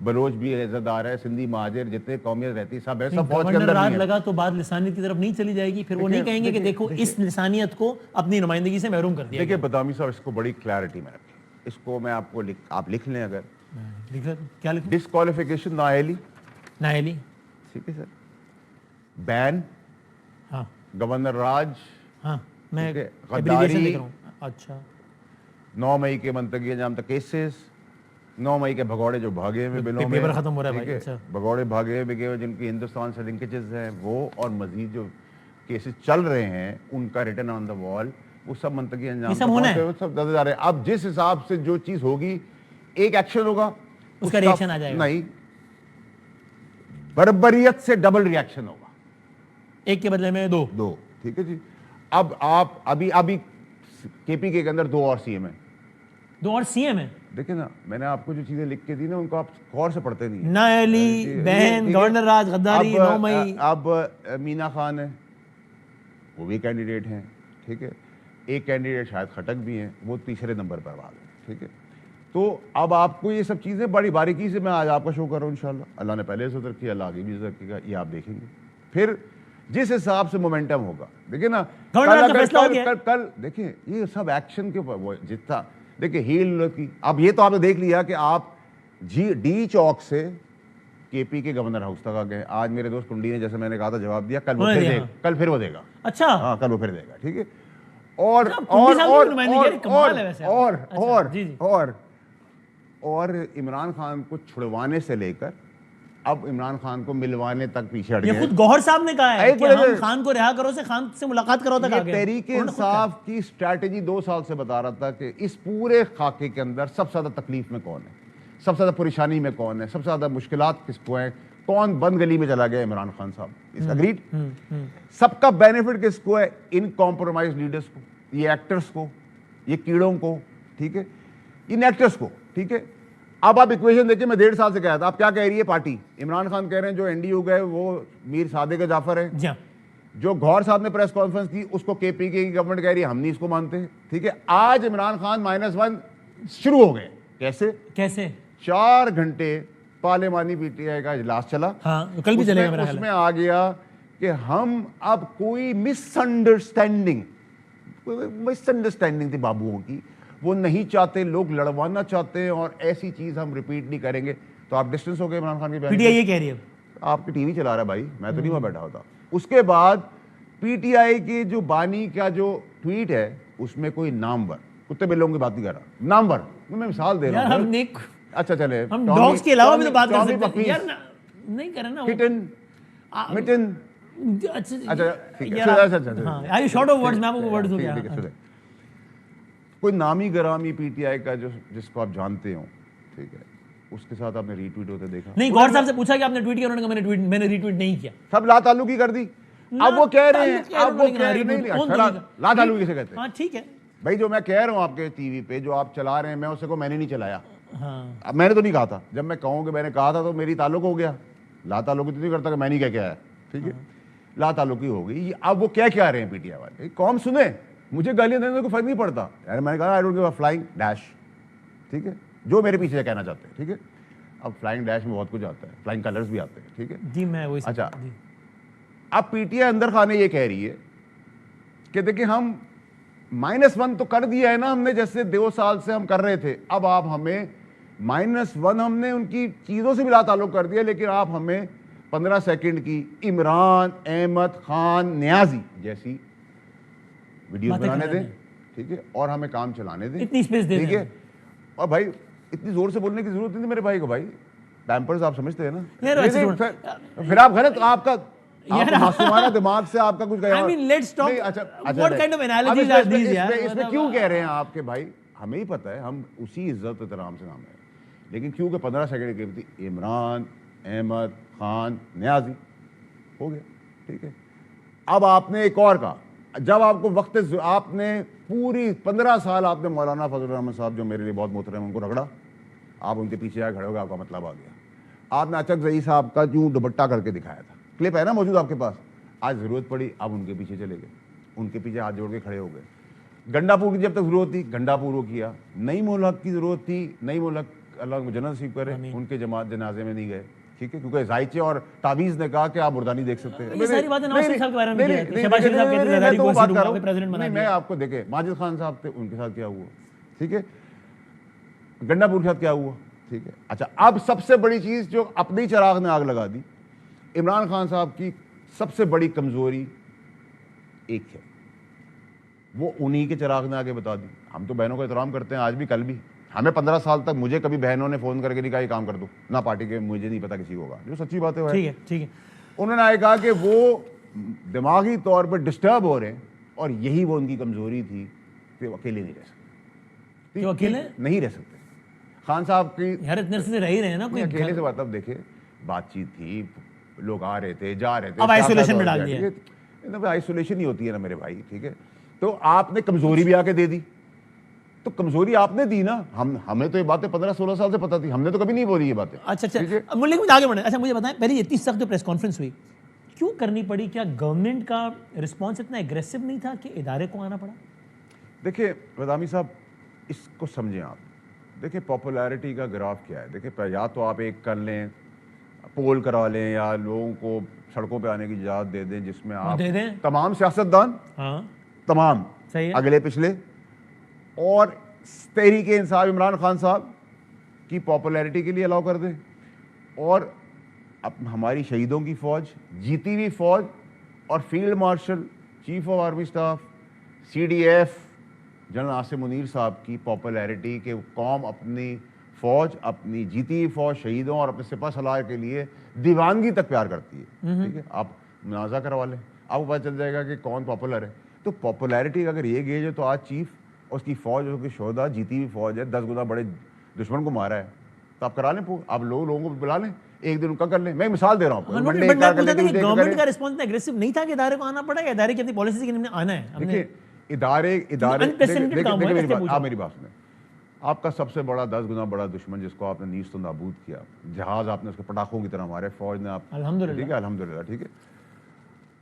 بلوچ بھی عزت دار ہے, سندھی مہاجر جتنے قومیت رہتی سب ہے, سب فوج کے اندر رات بھی لگا تو بات لسانیت کی طرف نہیں چلی جائے گی, پھر وہ نہیں کہیں گے کہ دیکھو اس لسانیت کو اپنی نمائندگی سے محروم کر دیا. دیکھیں بدامی صاحب اس کو بڑی کلیئرٹی میں رکھیں, اس کو میں آپ کو آپ لکھ لیں اگر کیا لکھیں, ڈسکوالیفیکیشن نااہلی, نااہلی, ٹھیک ہے سر, بین, ہاں گورنر راج, ہاں میں ٹھیک ہے, ایبریویشن غداری, لکھ رہا ہوں. اچھا 9 مئی کے منطقی انجام تک کیسز, 9 مئی کے بھگوڑے جو بھاگے ہوئے بلوں میں, پیپر ختم ہو رہا ہے ٹھیک بھائی. اچھا بھگوڑے بھاگے ہوئے جن کی ہندوستان سے لنکیجز ہیں وہ, اور مزید جو کیسز چل رہے ہیں ان کا ریٹن آن دا وال, وہ سب منطقی انجام سب ہونا ہے, سب دے جا رہے ہیں. اب جس حساب سے جو چیز ہوگی ایک ایکشن ہوگا, اس کا ریئیکشن آ جائے گا. نہیں, بربریت سے ڈبل ریئیکشن ہوگا, ایک کے بدلے میں 2. ٹھیک ہے جی. اب آپ ابھی کے پی کے اندر 2 اور سی ایم ہیں, 2 اور سی ایم ہیں. دیکھیں نا میں نے آپ کو جو چیزیں لکھ کے دی نا ان کو آپ غور سے پڑھتے نہیں ہیں. نااہلی, بہن, گورنر راج, غداری, 9 مئی. اب مینا خان ہے, وہ بھی کینڈیڈیٹ ہیں, ٹھیک ہے. ایک کینڈیڈیٹ شاید خٹک بھی ہیں, وہ تیسرے نمبر پر آ گئے, ٹھیک ہے. تو اب آپ کو یہ سب چیزیں بڑی باریکی سے میں آج آپ کا شو کر رہا ہوں انشاءاللہ. اللہ نے پہلے سے ترقی, اللہ آگے بھی ترقی کا, یہ آپ دیکھیں گے. پھر جس حساب سے مومنٹم ہوگا, دیکھیں نا کل دیکھیں یہ سب ایکشن کے جتنا دیکھیں ہیل کی. اب یہ تو آپ نے دیکھ لیا کہ آپ ڈی چوک سے کے پی کے گورنر ہاؤس تک آ گئے. آج میرے دوست کنڈی نے جیسے میں نے کہا تھا جواب دیا, کل پھر وہ دے گا. اچھا ہاں کل وہ پھر دے گا, ٹھیک ہے. اور عمران خان کو چھڑوانے سے لے کر اب عمران خان کو ملوانے تک پیچھے ہٹ گئے. یہ خود گوہر صاحب نے کہا ہے کہ ہم خان کو رہا کرو سے خان سے ملاقات کرو تک آ گئے. تحریک انصاف کی اسٹریٹجی 2 سال سے بتا رہا تھا کہ اس پورے خاکے کے اندر سب سے زیادہ تکلیف میں کون ہے, سب سے زیادہ پریشانی میں کون ہے, سب سے زیادہ مشکلات کس کو ہیں, کون بند گلی میں چلا گیا, عمران خان صاحب. اس اگریڈ. سب کا بینیفٹ کس کو ہے, ان کمپرومائز لیڈرز کو, یہ ایکٹرز کو, یہ کیڑوں کو, ٹھیک ہے, ان ایکٹرز کو, ٹھیک ہے. اب آپ ایکویشن دیکھیں, میں 1.5 سال سے کہا تھا, آپ کیا کہہ رہی ہے پارٹی, عمران خان کہہ رہے ہیں جو این ڈی یو گئے وہ میر صادق جعفر ہے. جو گوہر صاحب نے پریس کانفرنس کی اس کو کے پی کی گورنمنٹ کہہ رہی ہے ہم نہیں اس کو مانتے, ٹھیک ہے. آج عمران خان -1 شروع ہو گئے. کیسے 4 گھنٹے پارلیمانی پی ٹی آئی کا اجلاس چلا, کل بھی چلے گا. اس میں آ گیا کہ ہم اب کوئی مس انڈرسٹینڈنگ تھی بابوؤں کی, وہ نہیں چاہتے, لوگ لڑوانا چاہتے ہیں, اور ایسی چیز ہم ریپیٹ نہیں کریں گے. تو آپ ڈسٹنس ہو گئے عمران خان کے. پی ٹی آئی یہ کہہ رہی ہے, آپ کی ٹی وی چلا رہا ہے بھائی, میں تو نہیں وہاں بیٹھا ہوتا. اس کے بعد پی ٹی آئی کی جو بانی کا جو ٹویٹ ہے اس میں کوئی نامور, کتے بلوں کی بات نہیں کر رہا, نامور میں مثال دے رہا ہوں. اچھا چلے ہم ڈاگز کے علاوہ بھی تو بات کر سکتے ہیں یار, نہیں کریں نا. کٹن مٹن, کوئی نامی گرامی پی ٹی آئی کا جس کو آپ جانتے ہو, ٹھیک ہے, اس کے ساتھ آپ نے ری ٹویٹ ہوتے دیکھا نہیں. گوہر صاحب سے پوچھا کہ آپ نے ٹویٹ کیا, انہوں نے کہا میں نے ری ٹویٹ نہیں کیا. سب لا تعلقی کر دی. اب وہ کہہ رہے ہیں, اب وہ لا تعلقی سے کہتے ہیں. ہاں ٹھیک ہے بھائی, جو میں کہہ رہا ہوں آپ کے ٹی وی پہ جو آپ چلا رہے ہیں, میں اسے کو میں نے نہیں چلایا. میں نے تو نہیں کہا تھا. جب میں کہوں کہ میں نے کہا تھا تو میری تعلق ہو گیا. لا تعلقی تو نہیں کرتا کہ میں نہیں کہہ آیا, ٹھیک ہے, لا تعلقی ہو گئی. اب وہ کیا رہے ہیں پی ٹی آئی والے, قوم سنیں, مجھے گالیاں دینے کو فرق نہیں پڑتا. میں نے کہا I don't give a flying dash, ٹھیک ہے, جو میرے پیچھے کہنا چاہتے ہیں, ٹھیک ہے. اب فلائنگ ڈیش میں بہت کچھ آتا ہے, فلائنگ کلرز بھی آتے ہیں, ٹھیک ہے جی. میں وہی اچھا. اب پی ٹی آئی اندر خانے یہ کہہ رہی ہے کہ دیکھیں ہم -1 تو کر دیا ہے نا ہم نے, جیسے 2 سال سے ہم کر رہے تھے. اب آپ ہمیں -1 ہم نے ان کی چیزوں سے بھی لا تعلق کر دیا, لیکن آپ ہمیں 15 سیکنڈ کی عمران احمد خان نیازی جیسی ویڈیوز بنانے دیں, ٹھیک ہے, اور ہمیں کام چلانے دیں, اتنی اسپیس دے دیں, ٹھیک ہے. اور بھائی اتنی زور سے بولنے کی ضرورت نہیں تھی میرے بھائی کو. بھائی پیمپرز آپ سمجھتے ہیں نا, پھر آپ غلط, آپ کا معصومانہ دماغ سے آپ کا کچھ گیا. I mean, let's talk. What kind of analogies are these, yaar? اس میں کیوں کہہ رہے ہیں آپ کے بھائی, ہمیں ہی پتہ ہے, ہم اسی عزت احترام سے نام ہے, لیکن کیونکہ 15 سیکنڈ کی تھی عمران, احمد, خان, نیازی ہو گیا, ٹھیک ہے. اب آپ نے ایک اور کہا, جب آپ کو وقت آپ نے پوری 15 سال آپ نے مولانا فضل الرحمن صاحب جو میرے لیے بہت محترم ان کو رگڑا, آپ ان کے پیچھے آ کھڑے ہو گئے, آپ کا مطلب آ گیا. آپ نے اچک زئی صاحب کا جو دوپٹہ کر کے دکھایا تھا, کلپ ہے نا موجود آپ کے پاس, آج ضرورت پڑی آپ ان کے پیچھے چلے گئے, ان کے پیچھے ہاتھ جوڑ کے کھڑے ہو گئے. گنڈا پور کی جب تک ضرورت تھی گنڈا پور کو کیا, نئی ملک کی ضرورت تھی, نئی ملک اللہ کو جنت نصیب کرے, ان کے جماعت جنازے میں نہیں گئے, ٹھیک ہے, کیونکہ ذائچے اور تعویذ نے کہا کہ آپ مردانی دیکھ سکتے ہیں. یہ ساری باتیں نواز شریف صاحب کے بارے میں کی جاتی ہیں. شہباز شریف صاحب کہتے ہیں زرداری کو وزیر دوں گا, پریزیڈنٹ بنا دیا. میں آپ کو دیکھیں ماجد خان صاحب تھے, ان کے ساتھ کیا ہوا, ٹھیک ہے, گنڈا پور کے ساتھ کیا ہوا, ٹھیک ہے. اچھا اب سب سے بڑی چیز جو اپنی چراغ نے آگ لگا دی, عمران خان صاحب کی سب سے بڑی کمزوری ایک ہے, وہ انہی کے چراغ نے آگے بتا دی. ہم تو بہنوں کا احترام کرتے ہیں آج بھی کل بھی, ہمیں 15 سال تک مجھے کبھی بہنوں نے فون کر کے نہیں کہا یہ کام کر دو, نہ پارٹی کے, مجھے نہیں پتا کسی کو ہوگا, جو سچی بات ہے. ٹھیک ہے, ٹھیک ہے. انہوں نے آئے کہا کہ وہ دماغی طور پر ڈسٹرب ہو رہے ہیں, اور یہی وہ ان کی کمزوری تھی کہ وہ اکیلے نہیں رہ سکتے. کیوں اکیلے نہیں رہ سکتے؟ خان صاحب کی یار اتنے عرصے سے رہ ہی رہے ہیں نا, کوئی اکیلے سے بات, اب دیکھیں بات چیت تھی, لوگ آ رہے تھے جا رہے تھے, اب آئسولیشن میں ڈال دیا. آئسولیشن ہی ہوتی ہے نا میرے بھائی, ٹھیک ہے. تو آپ نے کمزوری بھی آ کے دے دی, تو کمزوری آپ نے دی نا, ہمیں تو یہ باتیں 15-16 سال سے پتا تھی, ہم نے تو کبھی نہیں بولی یہ باتیں. اچھا اچھا, مجھے آگے بڑھیں. اچھا مجھے بتائیں, پہلے یہ اتنی سخت جو پریس کانفرنس ہوئی کیوں کرنی پڑی؟ کیا گورنمنٹ کا رسپانس اتنا ایگریسو نہیں تھا کہ ادارے کو آنا پڑا؟ دیکھیں رضامی صاحب, اس کو سمجھیں آپ. دیکھیں پاپولیرٹی کا گراف کیا ہے. دیکھیں یا تو آپ ایک کر لیں, پول کرا لیں, یا لوگوں کو سڑکوں پہ آنے کی اجازت دے دیں, جس میں آپ تمام سیاستدان, تمام اگلے پچھلے, اور تحریک انصاف عمران خان صاحب کی پاپولیرٹی کے لیے الاؤ کر دیں, اور اب ہماری شہیدوں کی فوج, جیتی ہوئی فوج, اور field marshal, chief of army staff, C D F general Asim Munir صاحب کی پاپولیرٹی کہ قوم اپنی فوج, اپنی جیتی ہوئی فوج, شہیدوں اور اپنے سپہ سالار کے لیے دیوانگی تک پیار کرتی ہے, ٹھیک ہے. آپ منازعہ کروا لیں, آپ کو پتہ چل جائے گا کہ کون پاپولر ہے. تو پاپولیرٹی کا اگر یہ گیج ہے, تو آج چیف اور اس کی فوج, اس کی شہداء, جیتی ہوئی فوج ہے, 10 گنا بڑے دشمن کو مارا ہے, تو آپ کرا لیں, آپ لوگوں کو بلا لیں, ایک دن ان کا کر لیں. میں مثال دے رہا ہوں. گورنمنٹ کا رسپانس ایگریسو نہیں تھا کہ ادارے کو آنا پڑا, یا ادارے کی اپنی پالیسی کے لیے آنا ہے؟ دیکھیں ادارے آپ میری بات سنیں, آپ کا سب سے بڑا 10 گنا بڑا دشمن جس کو آپ نے نیست و نابود کیا, جہاز آپ نے اس کے پٹاخوں کی طرح مارے, فوج نے, آپ ٹھیک ہے الحمدللہ, ٹھیک ہے,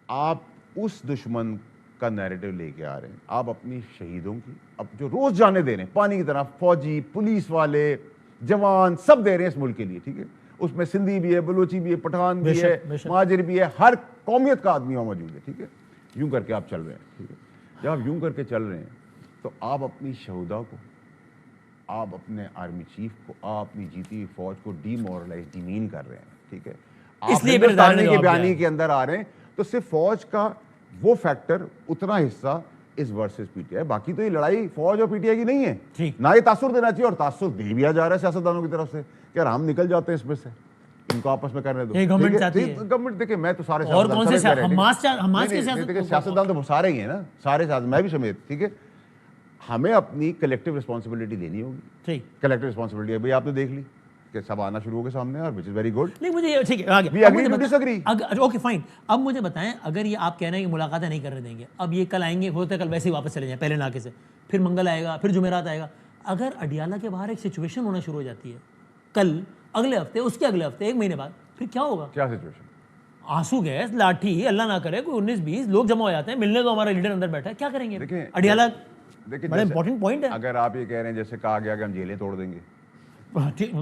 آپ اس دشمن کا نیریٹو لے کے آ رہے ہیں. آپ اپنی شہیدوں کی اب جو روز جانے دے رہے ہیں پانی کی طرح, فوجی, پولیس والے, جوان, سب دے رہے ہیں اس ملک کے لیے, ٹھیک ہے. اس میں سندھی بھی ہے, بلوچی بھی ہے, پٹھان بھی ہے, مہاجر بھی ہے, ہر قومیت کا آدمی وہاں موجود ہے, ٹھیک ہے. یوں کر کے آپ چل رہے ہیں, ٹھیک ہے. جب آپ یوں کر کے چل رہے ہیں تو آپ اپنی شہداء کو, آپ اپنے آرمی چیف کو, آپ اپنی جیتی ہوئی فوج کو ڈی مورلائز, ڈیمین کر رہے ہیں, ٹھیک ہے. آپ ہندوستانی کے بیانی کے اندر آ رہے ہیں, تو صرف فوج کا وہ فیکٹر, اتنا حصہ اس ورسز پی ٹی آئی. باقی تو یہ لڑائی فوج اور پی ٹی آئی کی نہیں ہے, نہ یہ تاثر دینا چاہیے, اور تاثر دے دیا جا رہا ہے سیاستدانوں کی طرف سے کہ یار ہم نکل جاتے ہیں اس میں سے, ان کو آپس میں کرنے دو. گورنمنٹ دیکھیں, میں تو سارے سیاستدان تو سارے ہی ہیں نا, سارے میں بھی سمیت, ٹھیک ہے. ہمیں اپنی کلیکٹیو رسپانسبلٹی دینی ہوگی. کلیکٹیو رسپانسبلٹی ابھی آپ نے دیکھ لی کہ سب آنا شروع ہو گئے سامنے, اور وچ از ویری گڈ. نہیں مجھے ٹھیک ہے, اوکے فائن. اب مجھے بتائیں, اگر یہ آپ کہہ رہے ہیں کہ ملاقاتیں نہیں کرنے دیں گے, اب یہ کل آئیں گے, ہوتے کل ویسے ہی واپس چلے جائیں پہلے ناکے سے, پھر منگل آئے گا, پھر جمعرات آئے گا. اگر اڈیالہ کے باہر ایک سچویشن ہونا شروع ہو جاتی ہے کل, اگلے ہفتے, اس کے اگلے ہفتے, 1 مہینے بعد, پھر کیا ہوگا؟ کیا سچویشن؟ آنسو گیس, لاٹھی, اللہ نہ کرے کوئی 19-20 لوگ جمع ہو جاتے ہیں, ملنے تو ہمارا لیڈر اندر بیٹھا ہے, کیا کریں گے؟ اڈیالہ بڑا امپورٹنٹ پوائنٹ ہے. اگر آپ یہ کہہ رہے ہیں جیسے کہا گیا کہ ہم جیلیں توڑ دیں گے,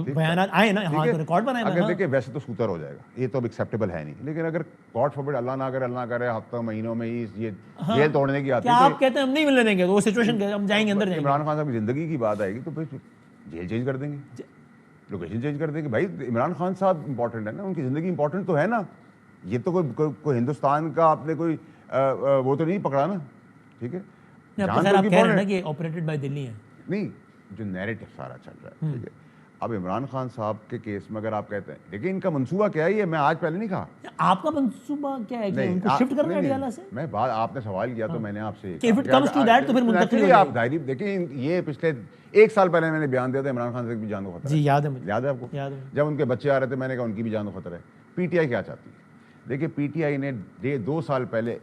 بیانات آئے نا, ہاں تو ریکارڈ بنائے. اگر دیکھیں ویسے تو سوتر ہو جائے گا, یہ تو اب ایکسیپٹیبل ہے نہیں, لیکن اگر گاڈ فوربڈ, اللہ نہ کرے, اللہ نہ کرے, ہفتہ مہینوں میں ہی یہ جیل توڑنے کی آتی ہے, آپ کہتے ہیں ہم نہیں ملنے دیں گے, تو وہ سچویشن ہم جائیں گے اندر جائیں گے. عمران خان صاحب کی زندگی کی بات آئے گی تو پھر جیل چینج کر دیں گے, لوکیشن چینج کر دیں گے. بھائی عمران خان صاحب امپورٹنٹ ہے نا, ان کی زندگی امپورٹنٹ تو ہے نا. یہ تو کوئی ہندوستان کا آپ نے کوئی وہ تو نہیں پکڑا نا, ٹھیک ہے. آپ کہہ رہے ہیں نا کہ آپریٹڈ بائی دلی ہے. نہیں, جو نیریٹو سارا چل رہا ہے, ٹھیک ہے. اب عمران خان صاحب کے کیس میں اگر آپ کہتے ہیں دیکھیں ان کا منصوبہ کیا ہے یہ میں آج پہلے نہیں کہا. آپ کا منصوبہ کیا ہے کہ ان کو شفٹ کرنا ہے اڈیالہ سے؟ میں بات آپ نے سوال کیا تو میں نے آپ سے کہ if it comes to that تو پھر منتقلی ہو آپ ظاہری دیکھیں یہ پچھلے 1 سال پہلے میں نے بیان دیا تھا عمران خان سے بھی جان کو خطرہ ہے. جی یاد ہے مجھے, یاد ہے آپ کو جب ان کے بچے آ رہے تھے میں نے کہا ان کی بھی جان کو خطرہ ہے. پی ٹی آئی کیا چاہتی ہے؟ دیکھیں پی ٹی آئی نے 2 سال پہلے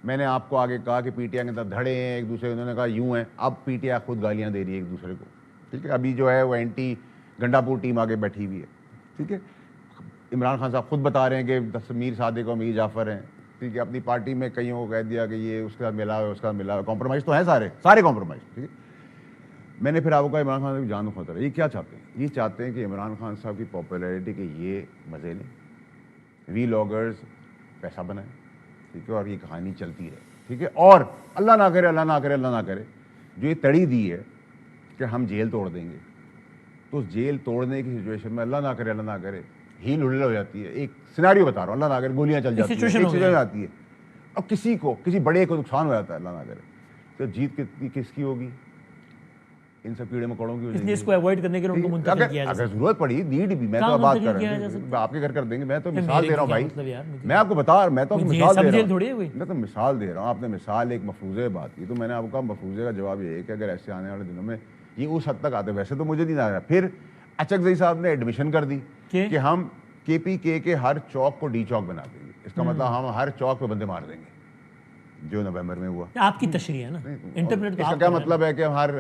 میں نے آپ کو آگے کہا کہ پی ٹی آئی کے اندر دھڑے ہیں ایک دوسرے, انہوں نے کہا یوں ہیں. اب پی ٹی آئی خود گالیاں دے رہی ہے ایک دوسرے کو, ٹھیک ہے. ابھی جو ہے وہ اینٹی گنڈاپور ٹیم آگے بیٹھی ہوئی ہے, ٹھیک ہے. عمران خان صاحب خود بتا رہے ہیں کہ میر صادق اور میر جعفر ہیں, ٹھیک ہے. اپنی پارٹی میں کئیوں کو کہہ دیا کہ یہ اس کے ساتھ ملا ہے اس کا ملا ہے, کمپرومائز تو ہیں سارے کمپرومائز, ٹھیک ہے. میں نے پھر آپ کو کہا عمران خان صاحب جان کو خطرہ ہے. یہ کیا چاہتے ہیں؟ یہ چاہتے ہیں کہ عمران خان صاحب کی پاپولیرٹی کے یہ مزے لیں, وی لاگرز پیسہ بنائیں, ٹھیک ہے, اور یہ کہانی چلتی رہے, ٹھیک ہے. اور اللہ نہ کرے اللہ نہ کرے اللہ نہ کرے جو یہ تڑی دی ہے کہ ہم جیل توڑ دیں گے, تو اس جیل توڑنے کی سچویشن میں اللہ نہ کرے اللہ نہ کرے ہیل ہل ہو جاتی ہے. ایک سیناریو بتا رہا ہوں, اللہ نہ کرے گولیاں چل جاتی ہیں, ایک سچویشن آتی ہے, اب کسی بڑے کو نقصان ہو جاتا ہے, اللہ نہ کرے, تو جیت کس کی ہوگی؟ ان سب کیڑے مکوڑوں کی. اس لیے اس کو اوائڈ کرنے کے لیے ان کو منتقل کیا جائے. اگر ضرورت پڑی نیڈ بھی, میں تو بات کر رہا ہوں آپ کے گھر کر دیں گے. میں تو مثال دے رہا ہوں بھائی, میں آپ کو بتا رہا ہوں, میں تو مثال دے رہا ہوں. آپ نے مثال ایک مفروضے بات کی, تو میں نے آپ کو کہا مفروضے کا جواب یہ ہے کہ اگر ایسے آنے والے دنوں میں یہ اس حد تک آتے, ویسے تو مجھے نہیں آ رہا. پھر اچکزئی صاحب نے ایڈمیشن کر دی کہ ہم کے پی کے ہر چوک کو ڈی چوک بنا دیں گے. اس کا مطلب ہم ہر چوک پہ بندے مار دیں گے, جو نومبر میں ہوا. آپ کی تشریح ہے نا, انٹرپریٹ اس کا کیا مطلب ہے کہ ہم ہر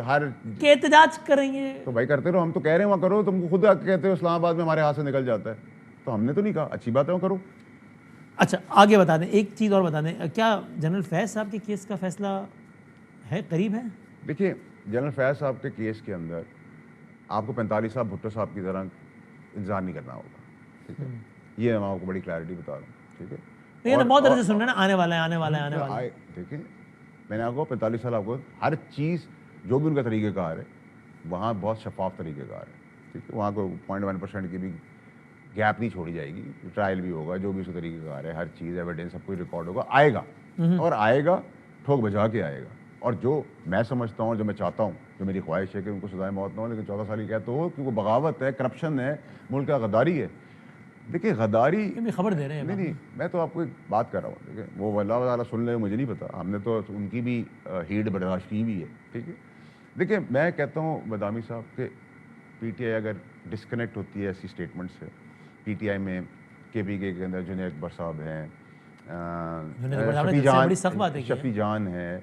کہ احتجاج کریں گے. تو بھائی کرتے رہو, ہم تو کہہ رہے ہیں وہاں کرو. تم خود کہتے ہو اسلام آباد میں ہمارے ہاتھ سے نکل جاتا ہے, تو ہم نے تو نہیں کہا اچھی بات ہے وہ کرو. اچھا آگے بتا دیں, ایک چیز اور بتا دیں, کیا جنرل فیض صاحب کے کیس کا فیصلہ ہے, قریب ہے؟ دیکھیے جنرل فیض صاحب کے کیس کے اندر آپ کو 45 صاحب بھٹو صاحب کی طرح انتظار نہیں کرنا ہوگا, ٹھیک ہے. یہ میں آپ کو بڑی کلیئرٹی بتا رہا ہوں, ٹھیک ہے. یہ بہت طرح سے سن رہے ہیں نا, آنے والا ہے. دیکھیں میں نے آپ کو 45 سال آپ کو ہر چیز جو بھی ان کا طریقہ کار ہے وہاں بہت شفاف طریقہ کار ہے, ٹھیک ہے. وہاں کو 0.1% کی بھی گیپ نہیں چھوڑی جائے گی, ٹرائل بھی ہوگا, جو بھی اس کا طریقہ کار ہے, ہر چیز ایویڈنس سب کچھ ریکارڈ ہوگا, آئے گا اور آئے گا ٹھوک بجا کے آئے گا. اور جو میں سمجھتا ہوں, جو میں چاہتا ہوں, جو میری خواہش ہے کہ ان کو سزائے موت نہ ہو, لیکن 14 سال کی کہتے ہو کیونکہ بغاوت ہے, کرپشن ہے, ملک کا غداری ہے. دیکھیے غداری خبر دے رہے ہیں. نہیں, میں تو آپ کو ایک بات کر رہا ہوں, ٹھیک ہے. وہ اللہ تعالیٰ سن لے مجھے نہیں پتا, ہم نے تو ان کی بھی ہیڈ برداشت کی بھی ہے, ٹھیک ہے. دیکھیں میں کہتا ہوں بادامی صاحب کہ پی ٹی آئی اگر ڈسکنیکٹ ہوتی ہے ایسی اسٹیٹمنٹ سے, پی ٹی آئی میں کے پی کے اندر جنید اکبر صاحب ہیں, شفیع جان ہے,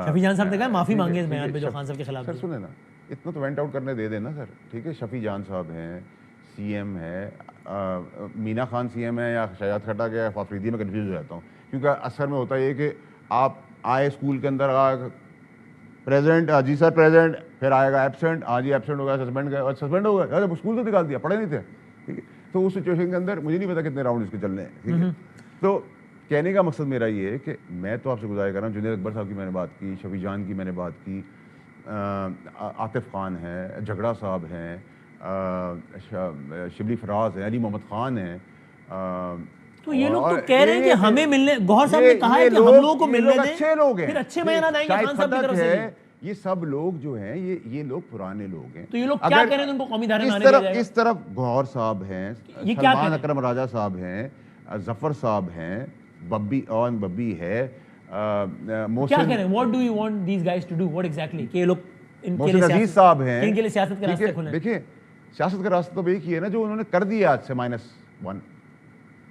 شفیع جان صاحب نے کہا معافی مانگے اس بیان پہ جو خان صاحب کے خلاف. سر سنیں نا, اتنا تو وینٹ آؤٹ کرنے دے دینا سر, ٹھیک ہے. شفیع جان صاحب ہیں, سی ایم ہے, مینا خان سی ایم ہے یا شہزاد کھٹا کے فافریدی, میں کنفیوز ہو جاتا ہوں کیونکہ اثر میں ہوتا یہ کہ آپ آئے اسکول کے اندر پریزنٹ, جی سر پریزنٹ, پھر آئے گا ایبسنٹ, ہاں جی ایبسنٹ ہو گیا, سسپینڈ ہو گیا, اسکول تو نکال دیا, پڑھے نہیں تھے, ٹھیک ہے. تو اس سچویشن کے اندر مجھے نہیں پتا کتنے راؤنڈ اس کے چلنے ہیں, ٹھیک ہے. تو کہنے کا مقصد میرا یہ ہے کہ میں تو آپ سے گزارش کر رہا ہوں, جنید اکبر صاحب کی میں نے بات کی, شفیع جان کی میں نے بات کی, عاطف خان ہے, جھگڑا صاحب ہیں, شبلی فراز ہیں, علی محمد خان ہیں. تو یہ لوگ تو کہہ رہے ہیں کہ ہمیں ملنے, گوہر صاحب نے کہا ہے کہ ہم لوگوں کو ملنے دیں, اچھے لوگ ہیں, پھر اچھے بیانات آئیں گے خان صاحب کی طرف سے. یہ سب لوگ جو ہیں یہ لوگ پرانے لوگ ہیں. تو یہ لوگ کیا کہہ رہے ہیں ان کو قومی دھارے میں آنے دیا جائے گا؟ اس طرف گوہر صاحب ہیں, سلمان اکرم راجہ صاحب ہیں, ظفر صاحب ہیں, ببی ہے, کیا کہہ رہے ہیں, what do you want these guys to do, what exactly, کہ یہ لوگ محسن عزیز صاحب ہیں, ان کے لیے سیاست کا راستہ کھولیں. دیکھیں سیاست کا راستہ تو ایک ہی ہے نا جو انہوں نے کر دیا آج سے -1.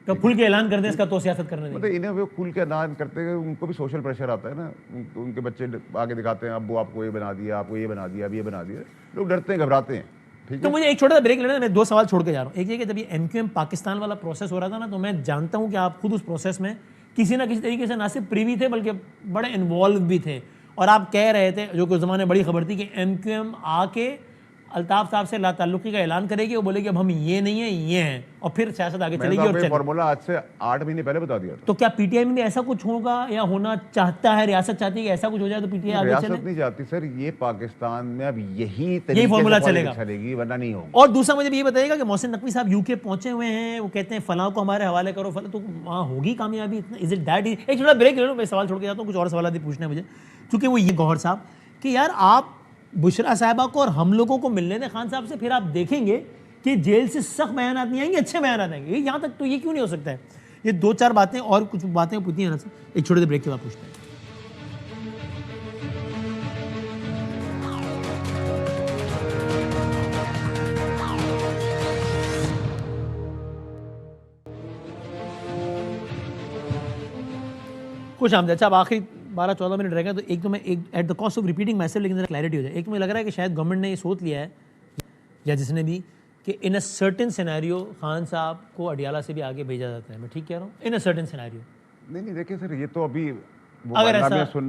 تو کھل کے اعلان کر دیں اس کا تو سیاست کرنے دیں. مطلب انہیں وہ کھل کے اعلان کرتے ہیں, ان کو بھی سوشل پریشر آتا ہے نا, ان کے بچے آگے دکھاتے ہیں ابو آپ کو یہ بنا دیا, آپ کو یہ بنا دیا, اب یہ بنا دیا, لوگ ڈرتے ہیں, گھبراتے ہیں. تو مجھے ایک چھوٹا سا بریک لینا ہے, میں 2 سوال چھوڑ کے جا رہا ہوں. ایک یہ کہ جب یہ ایم کیو ایم پاکستان والا پروسیس ہو رہا تھا نا, تو میں جانتا ہوں کہ آپ خود اس پروسیس میں کسی نہ کسی طریقے سے نہ صرف پریوی تھے بلکہ بڑے انوالو بھی تھے, اور آپ کہہ رہے تھے, جو کہ اس زمانے میں بڑی خبر تھی, کہ ایم کیو ایم آ کے الطاف صاحب سے لا تعلقی کا اعلان کرے گی, وہ بولے گی اب ہم یہ نہیں ہیں یہ ہیں, اور پھر سیاست آگے چلے گی. اور فارمولہ آج سے 8 مہینے پہلے بتا دیا تھا. تو کیا پی ٹی آئی میں بھی ایسا کچھ ہوگا یا ہونا چاہتا ہے, ریاست چاہتی ہے کہ ایسا کچھ ہو جائے تو پی ٹی آئی آگے چلے؟ ریاست نہیں چاہتی سر, یہ پاکستان میں اب یہی فارمولہ چلے گی, ورنہ نہیں ہوگا. اور دوسرا مجھے یہ بتائیے گا کہ محسن نقوی صاحب یو کے پہنچے ہوئے ہیں, وہ کہتے ہیں فلاں کو ہمارے حوالے کرو, فلاں, تو وہاں ہوگی کامیابی؟ Is it that? ایک چھوٹا بریک لے لو, میں سوال چھوڑ کے جاتا ہوں, کچھ اور سوالات بھی پوچھنے مجھے, کیونکہ وہ یہ گوہر صاحب کہ یار آپ بشرا صاحبہ کو اور ہم لوگوں کو ملنے دیں خان صاحب سے, پھر آپ دیکھیں گے کہ جیل سے سخت بیانات نہیں آئیں گے, اچھے بیانات آئیں گے. یہاں تک تو یہ کیوں نہیں ہو سکتا ہے؟ یہ 2-4 باتیں اور کچھ باتیں پوچھتی ہیں نا سے, ایک چھوٹے سے بریک کے بعد پوچھتے ہیں. خوش آمدید. اچھا اب آخری 12-14 منٹ رہ گئے, تو ایک تو میں at the cost of repeating myself, لیکن ذرا کلیئرٹی ہو جائے. ایک تو مجھے لگ رہا ہے کہ شاید گورنمنٹ نے یہ سوچ لیا ہے, یا جس نے بھی, کہ ان اے سرٹن سینیریو خان صاحب کو اڈیالہ سے بھی آگے بھیجا جاتا ہے. میں ٹھیک کہہ رہا ہوں؟ ان اے سرٹن سینیریو. نہیں دیکھیں سر, یہ تو ابھی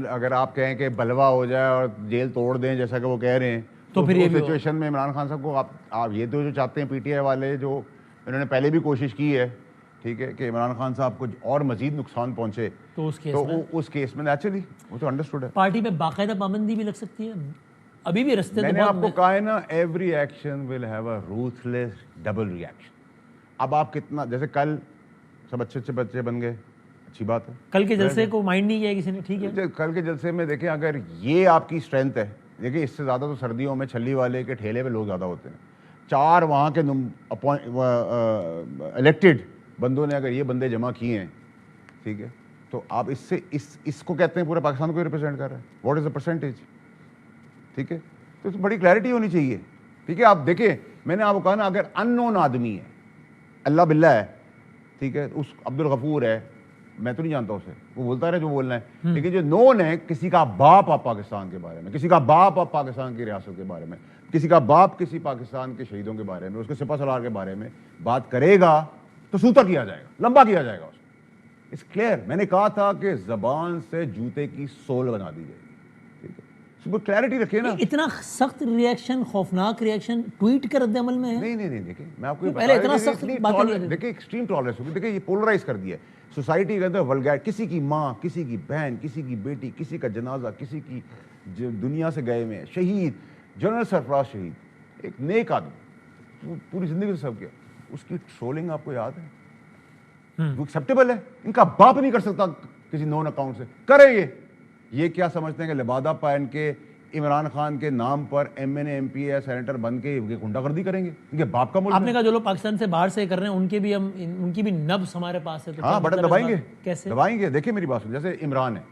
اگر آپ کہیں کہ بلوا ہو جائے اور جیل توڑ دیں جیسا کہ وہ کہہ رہے ہیں, تو پھر یہ سچویشن میں عمران خان صاحب کو آپ یہ تو جو چاہتے ہیں پی ٹی آئی والے, جو انہوں نے پہلے بھی کوشش کی ہے, ٹھیک ہے, کہ عمران خان صاحب کو اور مزید نقصان پہنچے, تو اس کیس میں نیچرلی وہ تو انڈرسٹوڈ ہے. پارٹی پہ باقاعدہ پابندی بھی لگ سکتی ہے. ابھی بھی رستے میں نے آپ کو کہا ہے نا, every action will have a ruthless double reaction. اب آپ کتنا, جیسے کل سب اچھے بچے بن گئے, اچھی بات ہے. کل کے جلسے کو مائنڈ نہیں کیا کسی نے, ٹھیک ہے. کل کے جلسے میں دیکھیں, اگر یہ آپ کی اسٹرینتھ ہے, دیکھیں اس سے زیادہ تو سردیوں میں چھلی والے کے ٹھیلے پہ لوگ زیادہ ہوتے ہیں. 4 وہاں کے الیکٹڈ بندوں نے اگر یہ بندے جمع کیے ہیں, ٹھیک ہے, تو آپ اس سے اس کو کہتے ہیں پورے پاکستان کو ریپرزینٹ کر رہے ہیں. واٹ از دا پرسنٹیج, ٹھیک ہے, تو بڑی کلیئرٹی ہونی چاہیے. ٹھیک ہے, آپ دیکھیں, میں نے آپ کو کہا نا, اگر ان نون آدمی ہے, اللہ باللہ ہے, ٹھیک ہے, اس عبد الغفور ہے, میں تو نہیں جانتا اسے, وہ بولتا رہے جو بولنا ہے, لیکن جو نون ہے, کسی کا باپ آپ پاکستان کے بارے میں, کسی کا باپ آپ پاکستان کی ریاست کے بارے میں, کسی کا باپ کسی پاکستان کے شہیدوں کے بارے میں, اس کے سپہ سالار کے بارے میں بات کرے گا تو سوتا کیا جائے گا, لمبا کیا جائے گا. اس اٹس کلیئر. میں نے کہا تھا کہ زبان سے جوتے کی سول بنا دی جائے گی, ٹھیک ہے, اس کو کلیئرٹی رکھیے نا. اتنا سخت ریئیکشن, خوفناک ریئیکشن ٹویٹ کے رد عمل میں ہے. نہیں دیکھیں, میں آپ کو پہلے اتنا سخت باتیں نہیں, دیکھیں ایکسٹریم ٹالرنس ہوگی. دیکھیں یہ پولرائز کر دیا ہے سوسائٹی کے اندر, ولگیر, کسی کی ماں, کسی کی بہن, کسی کی بیٹی, کسی کا جنازہ, کسی کی دنیا سے گئے میں شہید, جنرل سرفراز شہید, ایک نیک آدمی, پوری زندگی سے سب کیا, اس کی ٹرولنگ آپ کو یاد ہے, وہ ایکسیپٹیبل ہے. ان کا باپ نہیں کر سکتا کسی نون اکاؤنٹ سے, کریں یہ کیا سمجھتے ہیں کہ لبادہ پہن کے عمران خان کے نام پر ایم این اے, ایم پی اے, سینیٹر بن کے غنڈہ گردی کریں گے؟ ان کے باپ کا ملک. آپ نے کہا جو لوگ پاکستان سے باہر سے کر رہے ہیں ان کی بھی نبض ہمارے پاس ہے, ہاں بٹن دبائیں گے, کیسے دبائیں گے. دیکھیں میری بات سن, جیسے عمران ہے,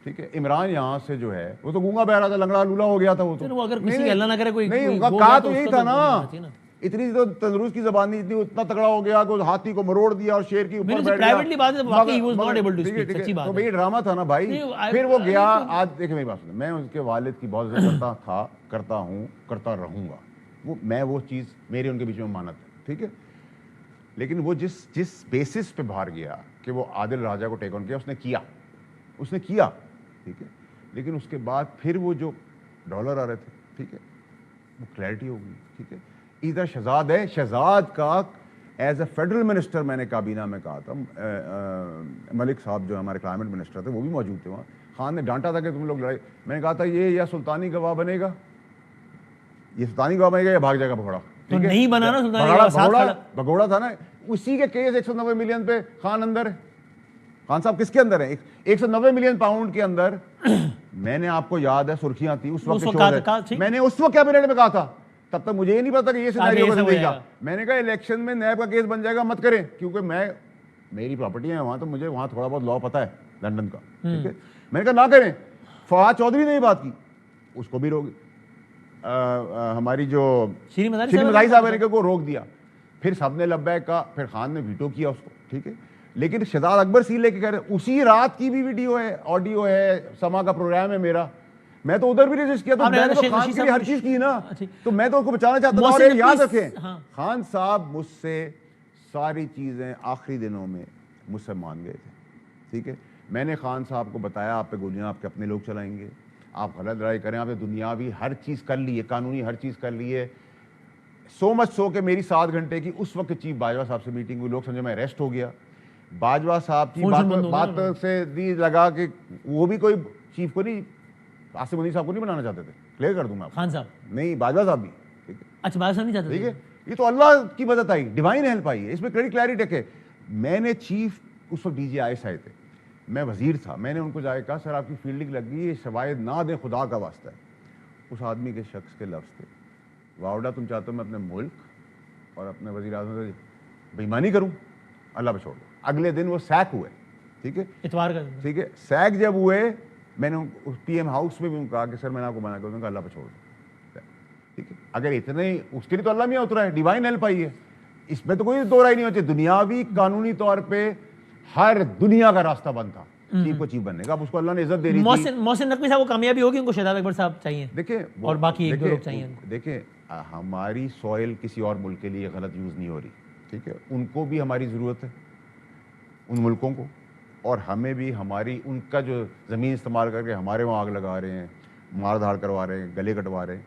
ٹھیک ہے, عمران یہاں سے جو ہے وہ تو گونگا بہ رہا تھا, لنگڑا لولا ہو گیا تھا, وہ تو اگر کسی اللہ نہ کرے کوئی نہیں, کہا تو یہی تھا نا, اتنی تو تندرست کی زبان نہیں تھی, اتنا تگڑا ہو گیا کہ ہاتھی کو مروڑ دیا اور شیر کی اوپر بیٹھ گیا. تو بھائی ڈرامہ تھا نا بھائی. پھر وہ گیا, آج دیکھیں میری بات سنیں, میں اس کے والد کی بہت عزت کرتا تھا, کرتا ہوں, کرتا رہوں گا. میں وہ چیز میری ان کے بیچ میں مانت ہے, ٹھیک ہے, لیکن وہ جس بیسس پہ باہر گیا کہ وہ عادل راجہ کو ٹیک آن کیا, اس نے کیا, ٹھیک ہے, لیکن اس کے بعد پھر وہ جو ڈالر آ رہے تھے, ٹھیک ہے, وہ کلیئرٹی ہو گئی, ٹھیک ہے. ادھر شہزاد ہے, شہزاد کا ایز اے فیڈرل منسٹر میں نے کابینہ میں کہا تھا, ملک صاحب جو ہمارے کلائمیٹ منسٹر تھے وہ بھی موجود تھے وہاں, خان نے ڈانٹا تھا کہ تم لوگ لڑائی, میں نے کہا تھا یہ یا سلطانی گواہ بنے گا, یہ سلطانی گواہ بنے گا یا بھاگ جائے گا بھگوڑا. نہیں بنا نا سلطانی, بھگوڑا تھا نا, اسی کے کیس 190 ملین پہ خان اندر ہے. خان صاحب کس کے اندر ہے؟ 190 ملین پاؤنڈ کے اندر. میں نے آپ کو یاد ہے سرخیاں تھی اس وقت, میں نے اس وقت کیبنٹ میں کہا تھا, تب تک مجھے یہ نہیں پتا کہ یہ سینیریو بدل دے گا. میں نے کہا الیکشن میں نیب کا کیس بن جائے گا, مت کریں, کیونکہ میری پراپرٹی ہے وہاں, تو مجھے وہاں تھوڑا بہت لا پتا ہے لنڈن کا, ٹھیک ہے. میں نے کہا نہ کریں. فواد چودھری نے یہ بات کی, اس کو بھی روک, ہماری جو شیریں مظاہری صاحب نے کو روک دیا, پھر سب نے لبیک کہا, پھر خان نے ویٹو کیا اس کو, ٹھیک ہے. لیکن شہزاد اکبر سی لے کے کہہ رہے, اسی رات کی بھی ویڈیو ہے, آڈیو ہے, سما کا پروگرام ہے میرا, میں تو ادھر بھی رجسٹر کیا, تو میں نے تو خان کے لیے ہر چیز کی نا, تو میں تو اس کو بچانا چاہتا تھا. اور یاد رکھیں, خان صاحب مجھ سے ساری چیزیں آخری دنوں میں مجھ سے مان گئے تھے, ٹھیک ہے. میں نے خان صاحب کو بتایا آپ پہ گولیاں آپ کے اپنے لوگ چلائیں گے, آپ غلط لڑائی کریں, آپ نے دنیاوی ہر چیز کر لی ہے, قانونی ہر چیز کر لی ہے. سو مچ سو کہ میری 7 گھنٹے کی اس وقت چیف باجوہ صاحب سے میٹنگ ہوئی, لوگ سمجھے میں اریسٹ ہو گیا. باجوہ صاحب کی بات سے لگا کہ وہ بھی کوئی چیف کو نہیں, آصف منیر صاحب کو نہیں بنانا چاہتے تھے. کلیئر کر دوں میں, خان صاحب نہیں, باجوہ صاحب بھی, اچھا باجوہ صاحب نہیں چاہتے, ٹھیک ہے. یہ تو اللہ کی مدد آئی, ڈیوائن ہیلپ آئی ہے, اس میں کلیئرٹی رکھے. میں نے چیف اس وقت ڈی جی آئی آئے تھے, میں وزیر تھا, میں نے ان کو جا کے کہا سر آپ کی فیلڈنگ لگ گئی, شواہد نہ دیں خدا کا واسطہ ہے. اس آدمی کے شخص کے لفظ تھے, واوڈا تم چاہتے ہو میں اپنے ملک اور اپنے وزیر اعظم سے بےایمانی کروں, اللہ پہ چھوڑ دو. اگلے دن وہ سیک ہوئے, ٹھیک ہے, اتوار کا ٹھیک ہے, سیک جب ہوئے میں نے پی ایم ہاؤس میں بھی کہا کہ سر میں نے آپ کو منع کر دوں گا, اللہ پہ چھوڑ دو, ٹھیک ہے. اگر اتنے اس کے لیے تو اللہ میں اترا ہے, ڈیوائن ہیلپ آئی ہے, اس میں تو کوئی دو رائے نہیں ہوتی. دنیاوی قانونی طور پہ ہر دنیا کا راستہ بند تھا چیف کو چیف بننے کا, اب اس کو اللہ نے عزت دے رہی تھی. محسن نقوی صاحب کو کامیابی ہوگی, ان کو شہزاد اکبر صاحب چاہیے دیکھیں اور باقی ایک دو لوگ چاہیے. دیکھیں ہماری سوئل کسی اور ملک کے لیے غلط یوز نہیں ہو رہی, ٹھیک ہے, ان کو بھی ہماری ضرورت ہے, ان ملکوں کو, اور ہمیں بھی ہماری ان کا جو زمین استعمال کر کے ہمارے وہاں آگ لگا رہے ہیں, مار دھاڑ کروا رہے ہیں, گلے کٹوا رہے ہیں,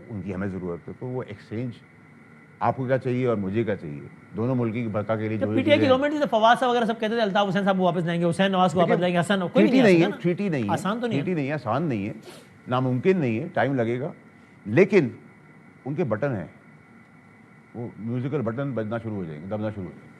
ان کی ہمیں ضرورت ہے. تو وہ ایکسچینج آپ کو کیا چاہیے اور مجھے کیا چاہیے, دونوں ملکی کی بقا کے لیے جو پی ٹی آئی کی گورنمنٹ تھی فواد صاحب وغیرہ سب کہتے تھے الطاف حسین صاحب کو واپس لائیں گے, حسین نواز کو واپس لائیں گے, حسن کوئی نہیں ہے, ٹریٹی نہیں ہے, آسان تو نہیں ٹریٹی نہیں ہے, آسان نہیں ہے, ناممکن نہیں ہے, ٹائم لگے گا, لیکن ان کے بٹن ہیں, وہ میوزیکل بٹن بجنا شروع ہو جائیں گے, دبنا شروع ہو جائیں گے.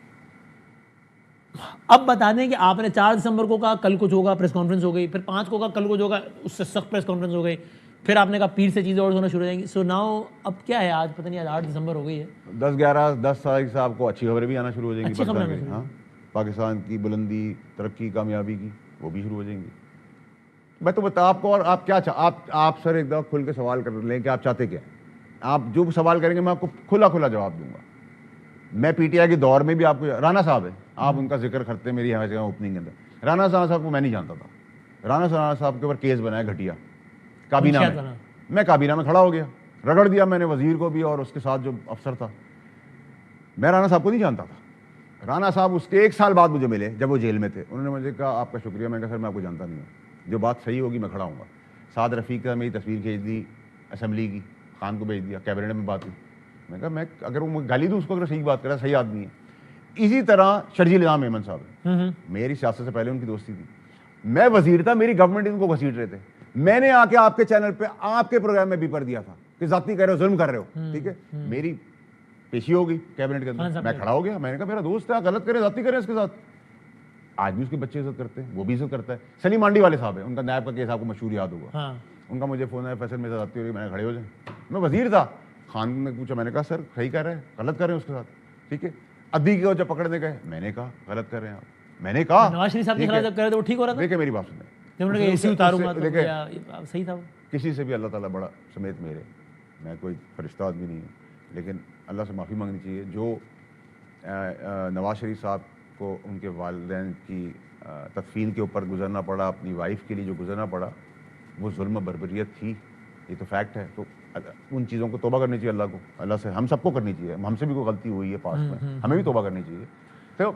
اب بتا دیں کہ آپ نے 4 دسمبر کو کہا کل کچھ ہوگا, پریس کانفرنس ہو گئی, پھر 5 کو کہا کل کچھ ہوگا, اس سے سخت پریس کانفرنس ہو گئی, پھر آپ نے کہا پیر سے چیزیں اور ہونا شروع ہو جائیں گی. سو ناؤ اب کیا ہے, آج پتہ نہیں آج 8 دسمبر ہو گئی ہے, 10 تاریخ سے آپ کو اچھی خبریں بھی آنا شروع ہو جائیں گی. ہاں, پاکستان کی بلندی, ترقی, کامیابی کی, وہ بھی شروع ہو جائیں گی. میں تو بتا آپ کو, اور آپ کیا آپ سر ایک دفعہ کھل کے سوال کر لیں کہ آپ چاہتے کیا ہیں. آپ جو سوال کریں گے میں آپ کو کھلا جواب دوں گا. میں پی ٹی آئی کے دور میں بھی آپ کو, رانا صاحب ہے, آپ ان کا ذکر کرتے ہیں میری اوپننگ کے اندر, رانا صاحب کو میں نہیں جانتا تھا. رانا صاحب کے اوپر کیس بنایا گھٹیا کابینہ میں, میں کابینہ میں کھڑا ہو گیا, رگڑ دیا میں نے وزیر کو بھی اور اس کے ساتھ جو افسر تھا. میں رانا صاحب کو نہیں جانتا تھا. رانا صاحب اس کے 1 سال بعد مجھے ملے جب وہ جیل میں تھے, انہوں نے مجھے کہا آپ کا شکریہ. میں نے کہا سر میں آپ کو جانتا نہیں ہوں, جو بات صحیح ہوگی میں کھڑا ہوں گا. سعد رفیق کا میری تصویر کھینچ دی اسمبلی کی, خان کو بھیج دیا, کیبنٹ میں بات ہوئی. میں کہا میں اگر وہ گالی دوں اس کو, اگر صحیح بات کرا, صحیح آدمی ہے. اسی طرح شرجیل نظام احمد صاحب, میری سیاست سے پہلے ان کی دوستی تھی, میں وزیر تھا, میری گورنمنٹ ان کو گھسیٹ رہے تھے. میں نے آ کے آپ کے چینل پہ آپ کے پروگرام میں بھی پڑھ دیا تھا کہ ذاتی کہہ رہے ہو, ظلم کر رہے ہو, ٹھیک ہے. میری پیشی ہوگی کیبنٹ کے اندر, میں کھڑا ہو گیا, میں نے کہا میرا دوست ہے, غلط کرے, ذاتی کرے اس کے ساتھ. آج بھی اس کے بچے عزت کرتے ہیں, وہ بھی عزت کرتا ہے. سلیم مانڈی والے صاحب ہیں, ان کا نیب کا کیس آپ کو مشہور یاد ہوگا, ان کا مجھے فون آیا فیصل میرے ذاتی ہو رہی, میں نے کھڑے ہو جائیں. میں وزیر تھا, خان نے پوچھا, میں نے کہا سر صحیح کر رہے ہیں, غلط کر رہے ہیں اس کے ساتھ, ٹھیک ہے. ادھی کی جب پکڑنے گئے, میں نے کہا غلط کر رہے ہیں آپ, میں نے کہا نواز شریف صاحب کے خلاف جب کر رہے تھے وہ ٹھیک ہو رہا تھا. دیکھیں میری بات سنیں, صحیح تھا. کسی سے بھی اللہ تعالیٰ بڑا سمیت میرے, میں کوئی فرشتہ آدمی نہیں ہوں, لیکن اللہ سے معافی مانگنی چاہیے. جو نواز شریف صاحب کو ان کے والدین کی تدفین کے اوپر گزرنا پڑا, اپنی وائف کے لیے جو گزرنا پڑا, وہ ظلم و بربریت تھی, یہ تو فیکٹ ہے. تو ان چیزوں کو توبہ کرنی چاہیے اللہ کو, اللہ سے ہم سب کو کرنی چاہیے. ہم سے بھی کوئی غلطی ہوئی ہے پاسٹ میں, ہمیں بھی توبہ کرنی چاہیے. تو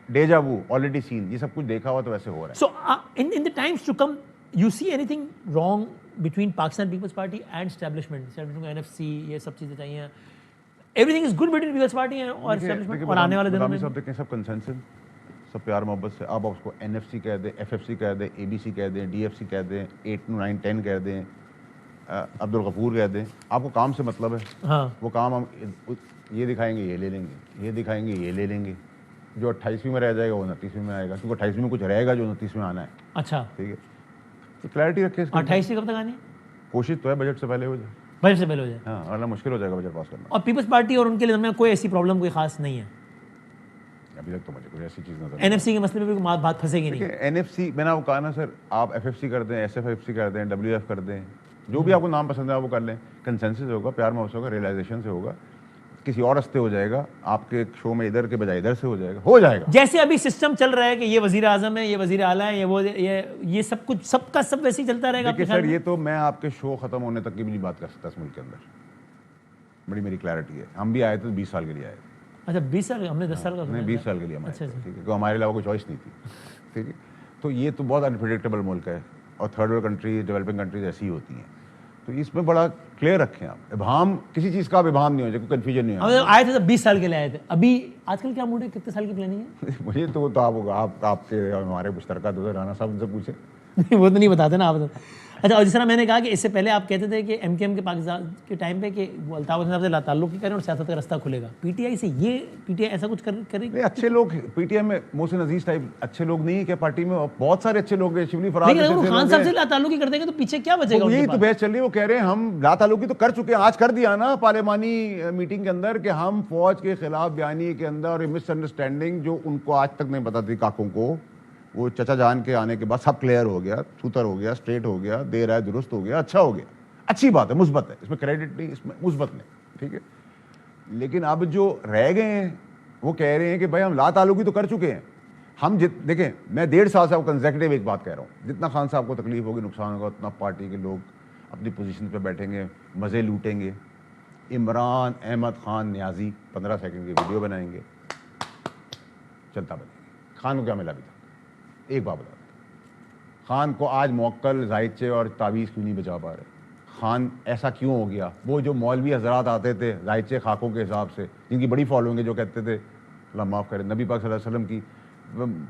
ڈیجا وو, آلریڈی سین, یہ سب کچھ دیکھا ہوا تو ویسے ہو رہا ہے. So in the times to come you see anything wrong between Pakistan Peoples Party and establishment, NFC, یہ سب چیزیں چاہیے, everything is good between Peoples Party اور اسٹیبلشمنٹ. اور آنے والے دنوں میں سب دیکھیں, سب کنسنسس, سب پیار محبت سے. آپ اس کو NFC کہہ دیں, FFC کہہ دیں, ABC کہہ دیں, DFC کہہ دیں, 8, 9, 10 کہہ دیں, عبدالغفور کہہ دیں, آپ کو کام سے مطلب ہے. ہاں, وہ کام ہم یہ دکھائیں گے, یہ لے لیں گے, یہ دکھائیں گے, یہ لے لیں گے. جو 28ویں میں رہ جائے گا وہ 29ویں میں آئے گا, کیونکہ 28ویں میں کچھ رہے گا جو 29ویں میں آنا ہے. اچھا, ٹھیک ہے, تو کلیئرٹی رکھے. 28 کب تک آنی ہے؟ کوشش تو ہے بجٹ سے پہلے ہو جائے, بجٹ سے پہلے ہو جائے. ہاں, ورنہ مشکل ہو جائے گا بجٹ پاس کرنا. اور پیپلز پارٹی اور ان کے درمیان کوئی ایسی پرابلم کوئی خاص نہیں ہے ابھی تک, تو مجھے کوئی ایسی چیز نظر. NFC کے مسئلے پہ بھی بات پھنسے گی نہیں. NFC میں نے وہ کہا نا سر, آپ FFC کر دیں, SFFC کر دیں, WF کر دیں, جو بھی آپ کو نام پسند ہے وہ کر لیں. کنسنسس ہوگا, پیار محبت سے ہوگا, ریئلائزیشن سے ہوگا, کسی اور راستے ہو جائے گا. آپ کے شو میں ادھر کے بجائے ادھر سے ہو جائے گا, ہو جائے گا. جیسے ابھی سسٹم چل رہا ہے کہ یہ وزیر اعظم ہے, یہ وزیر اعلیٰ ہے, یہ سب کچھ سب کا سب ویسے ہی چلتا رہے گا. دیکھیے سر, یہ تو میں آپ کے شو ختم ہونے تک کی بھی نہیں بات کر سکتا اس ملک کے اندر, بڑی میری کلیئرٹی ہے. ہم بھی آئے تھے 20 سال کے لیے آئے تھے. اچھا, 20 سال, ہم نے 10 سال کا, نہیں 20 سال کے لیے ہم آئے تھے, ٹھیک ہے, تو ہمارے علاوہ کوئی چوائس نہیں تھی. ٹھیک ہے, تو یہ تو بہت انپریڈکٹیبل ملک ہے, اور third world countries, developing countries ایسی ہی ہوتی ہیں. تو اس میں بڑا کلیئر رکھیں آپ, ابہام, کسی چیز کا ابہام نہیں ہو جائے, کوئی کنفیوژن نہیں ہو. آئے تھے 20 سال کے لیے آئے تھے. ابھی آج کل کیا موڈ ہے, کتنے سال کی پلاننگ ہے؟ مجھے تو آپ کے ہمارے مشترکہ دوست رانا صاحب سے پوچھیں. وہ تو نہیں بتاتے نا آپ. اچھا، اور جس طرح میں نے کہا کہ اس سے پہلے آپ کہتے تھے کہ ایم کیو ایم کے پاکستان کے ٹائم پہ کہ وہ الطاف حسین صاحب سے تعلق ہی کریں اور سیاست کا رستہ کھلے گا، پی ٹی آئی سے یہ پی ٹی آئی ایسا کچھ کرے گی؟ اچھے لوگ پی ٹی آئی میں محسن عزیز ٹائپ اچھے لوگ نہیں کہ پارٹی میں بہت سارے اچھے لوگ ہیں، شبلی فراز، لیکن اگر وہ خان صاحب سے لا تعلق ہی کر دیں گے تو پیچھے کیا بچے گا؟ یہی تو بحث چل رہی ہے، وہ کہہ رہے ہیں ہم لا تعلقی تو کر چکے ہیں، آج کر دیا نا پارلیمانی میٹنگ کے اندر کہ ہم فوج کے خلاف بیانیے کے اندر مس انڈرسٹینڈنگ جو ان کو آج تک نہیں پتا تھی کاکوں کو، وہ چچا جان کے آنے کے بعد سب کلیئر ہو گیا، چھوتر ہو گیا، اسٹریٹ ہو گیا، دے رہا ہے درست ہو گیا، اچھا ہو گیا، اچھی بات ہے، مثبت ہے، اس میں کریڈٹ نہیں، اس میں مثبت نہیں، ٹھیک ہے۔ لیکن اب جو رہ گئے ہیں وہ کہہ رہے ہیں کہ بھائی ہم لا تعلقی تو کر چکے ہیں، ہم دیکھیں میں 1.5 سال سے آپ کنزیکٹیو ایک بات کہہ رہا ہوں، جتنا خان صاحب کو تکلیف ہوگی، نقصان ہوگا، اتنا پارٹی کے لوگ اپنی پوزیشن پہ بیٹھیں گے، مزے لوٹیں گے، عمران احمد خان نیازی 15 سیکنڈ کی ویڈیو بنائیں گے، چلتا بنے گا۔ خان کو کیا ملا بھی تھا؟ ایک بات بتا دیں، خان کو آج موکل، زائچے اور تعویذ کیوں نہیں بچا پا رہے؟ خان ایسا کیوں ہو گیا؟ وہ جو مولوی حضرات آتے تھے زائچے خاکوں کے حساب سے، جن کی بڑی فالوئنگ ہے، جو کہتے تھے اللہ معاف کرے نبی پاک صلی اللہ علیہ وسلم کی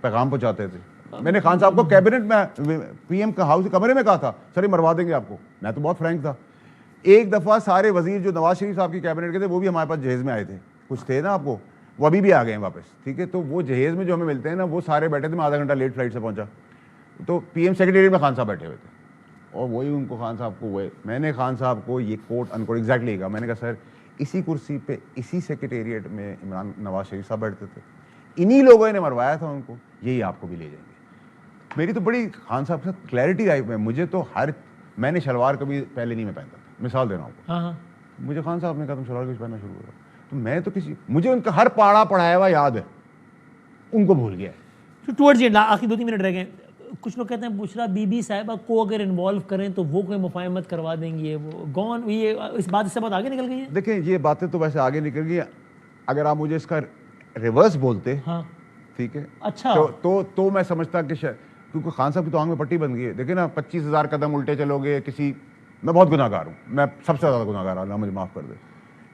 پیغام پہنچاتے تھے، میں نے خان صاحب کو کیبنٹ میں پی ایم کا ہاؤس کمرے میں کہا تھا سر یہ مروا دیں گے آپ کو، میں تو بہت فرینک تھا۔ ایک دفعہ سارے وزیر جو نواز شریف صاحب کی کیبنٹ کے تھے وہ بھی ہمارے پاس جہیز میں آئے تھے، کچھ تھے نا آپ کو، وہ ابھی بھی آ گئے ہیں واپس، ٹھیک ہے۔ تو وہ جہیز میں جو ہمیں ملتے ہیں نا وہ سارے بیٹھے تھے، میں آدھا گھنٹہ لیٹ فلائٹ سے پہنچا تو پی ایم سیکریٹریٹ میں خان صاحب بیٹھے ہوئے تھے، اور وہی ان کو خان صاحب کو میں نے خان صاحب کو یہ کوٹ ان کوٹ ایگزیکٹلی کہا، میں نے کہا سر اسی کرسی پہ اسی سیکریٹریٹ میں عمران نواز شریف صاحب بیٹھتے تھے، انہی لوگوں نے مروایا تھا ان کو، یہی آپ کو بھی لے جائیں گے۔ میری تو بڑی خان صاحب کے ساتھ کلیئرٹی آئی، مجھے تو میں نے شلوار کبھی پہلے نہیں میں پہنتا تھا، مثال دے رہا ہوں، مجھے خان صاحب نے کہا تم شلوار کچھ پہننا شروع کرو، تو میں تو مجھے ان کا ہر پاڑا پڑھایا ہوا یاد ہے، ان کو بھول گیا ہے۔ ٹورڈز اینڈ آخری 2-3 منٹ رہ گئے، کچھ لوگ کہتے ہیں بشرا بی بی صاحبہ کو اگر انوالو کریں تو وہ کوئی مفاہمت کروا دیں گے، وہ گون یہ اس سے بات آگے نکل گئی ہے۔ دیکھیں یہ باتیں تو ویسے آگے نکل گئی، اگر آپ مجھے اس کا ریورس بولتے ٹھیک ہے اچھا تو میں سمجھتا کہ کیونکہ خان صاحب کی تو آنکھ میں پٹی بن گئی ہے، دیکھیں نا 25,000 قدم الٹے چلو گے میں بہت گناہ گار ہوں، میں سب سے زیادہ گناہ گار ہوں، اللہ مجھے معاف کر دے،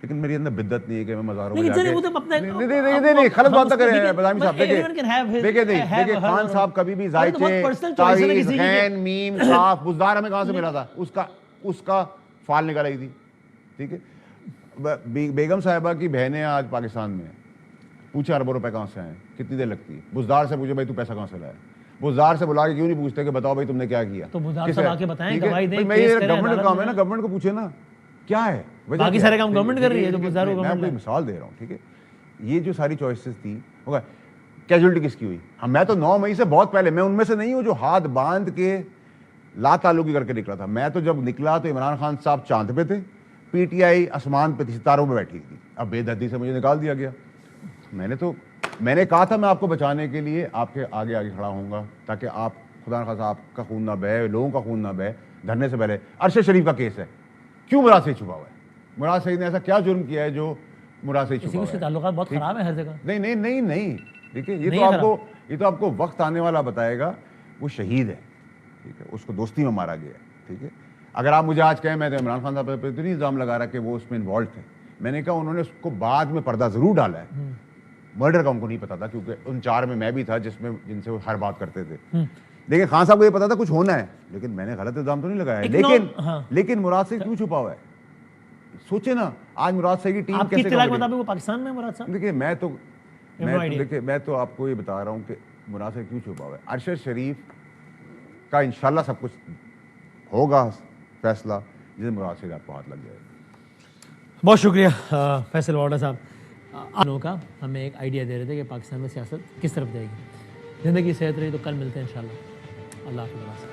لیکن میری اندر بدت نہیں ہے کہ میں مزاروں میں جا کے نہیں غلط بات نہ کریں بادامی صاحب۔ دیکھیں خان صاحب کبھی بھی زائچے، تعویذ، غین، میم، قاف، بزدار ہمیں کہاں سے ملا تھا؟ اس کا فال نکال آئی تھی، ٹھیک ہے۔ بیگم صاحبہ کی بہنیں آج پاکستان میں ہیں، پوچھے اربوں روپے کہاں سے آئے، کتنی دیر لگتی ہے؟ بزدار سے پوچھے بھائی تو پیسہ کہاں سے لایا؟ بزدار سے بلا کے کیوں نہیں پوچھتے کہ بتاؤ بھائی تم نے کیا کیا؟ تو بزدار صاحب آ کے بتائیں، گواہی دیں، میں یہ گورنمنٹ کا کام ہے نا، گورنمنٹ کو پوچھے نا کیا ہے، باقی سارے کام گورنمنٹ کر رہی ہے جو بزدار میں آپ کو مثال دے رہا ہوں، ٹھیک ہے۔ یہ جو ساری چوائسز تھی کیجولٹی کس کی ہوئی؟ میں تو 9 مئی سے بہت پہلے، میں ان میں سے نہیں ہوں جو ہاتھ باندھ کے لا تعلقی کر کے نکلا تھا، میں تو جب نکلا تو عمران خان صاحب چاند پہ تھے، پی ٹی آئی آسمان پہ ستاروں پہ بیٹھی تھی، اب بے دردی سے مجھے نکال دیا گیا۔ میں نے کہا تھا میں آپ کو بچانے کے لیے آپ کے آگے کھڑا ہوں گا تاکہ آپ خدا نخواستہ آپ کا خون نہ بہے، لوگوں کا خون نہ بہے۔ دھرنے سے پہلے ارشد شریف کا کیس ہے، کیوں مراد سعید چھپا ہوا ہے؟ مراد سعید نے ایسا کیا جرم کیا ہے جو مراد سعید چھپا ہوا ہے؟ اس کے تعلقات بہت خراب ہیں ہر جگہ۔ نہیں دیکھیں یہ تو آپ کو وقت آنے والا بتائے گا، وہ شہید ہے، ٹھیک ہے، اس کو دوستی میں مارا گیا ہے، ٹھیک ہے۔ اگر آپ مجھے آج کہیں میں تو عمران خان صاحب پہ تو نہیں الزام لگا رہا کہ وہ اس میں انوالو تھے، میں نے کہا انہوں نے اس کو بعد میں پردہ ضرور ڈالا ہے، مرڈر کا ان کو نہیں پتا تھا، کیونکہ ان 4 میں بھی تھا جن سے وہ ہر بات کرتے تھے۔ دیکھیں خان صاحب کو یہ پتا تھا کچھ ہونا ہے، لیکن میں نے غلط الزام تو نہیں لگایا، لیکن مراد سے کیوں چھپا ہوا ہے؟ سوچے نا آج مراد سے کی ٹیم آپ کی اطلاع کے مطابق وہ پاکستان میں مراد صاحب؟ دیکھیں میں تو آپ کو یہ بتا رہا ہوں کہ مراد سے کیوں چھپا ہوا ہے۔ ارشد شریف کا انشاءاللہ سب کچھ ہوگا فیصلہ جس مراد سے آپ کو ہاتھ لگ جائے گا۔ بہت شکریہ فیصل واڈا صاحب، آپ لوگوں کا ہمیں ایک آئیڈیا دے رہے تھے کہ پاکستان میں سیاست کس طرف جائے گی۔ زندگی صحت رہی تو کل ملتے ہیں انشاءاللہ۔ اللہ حافظ۔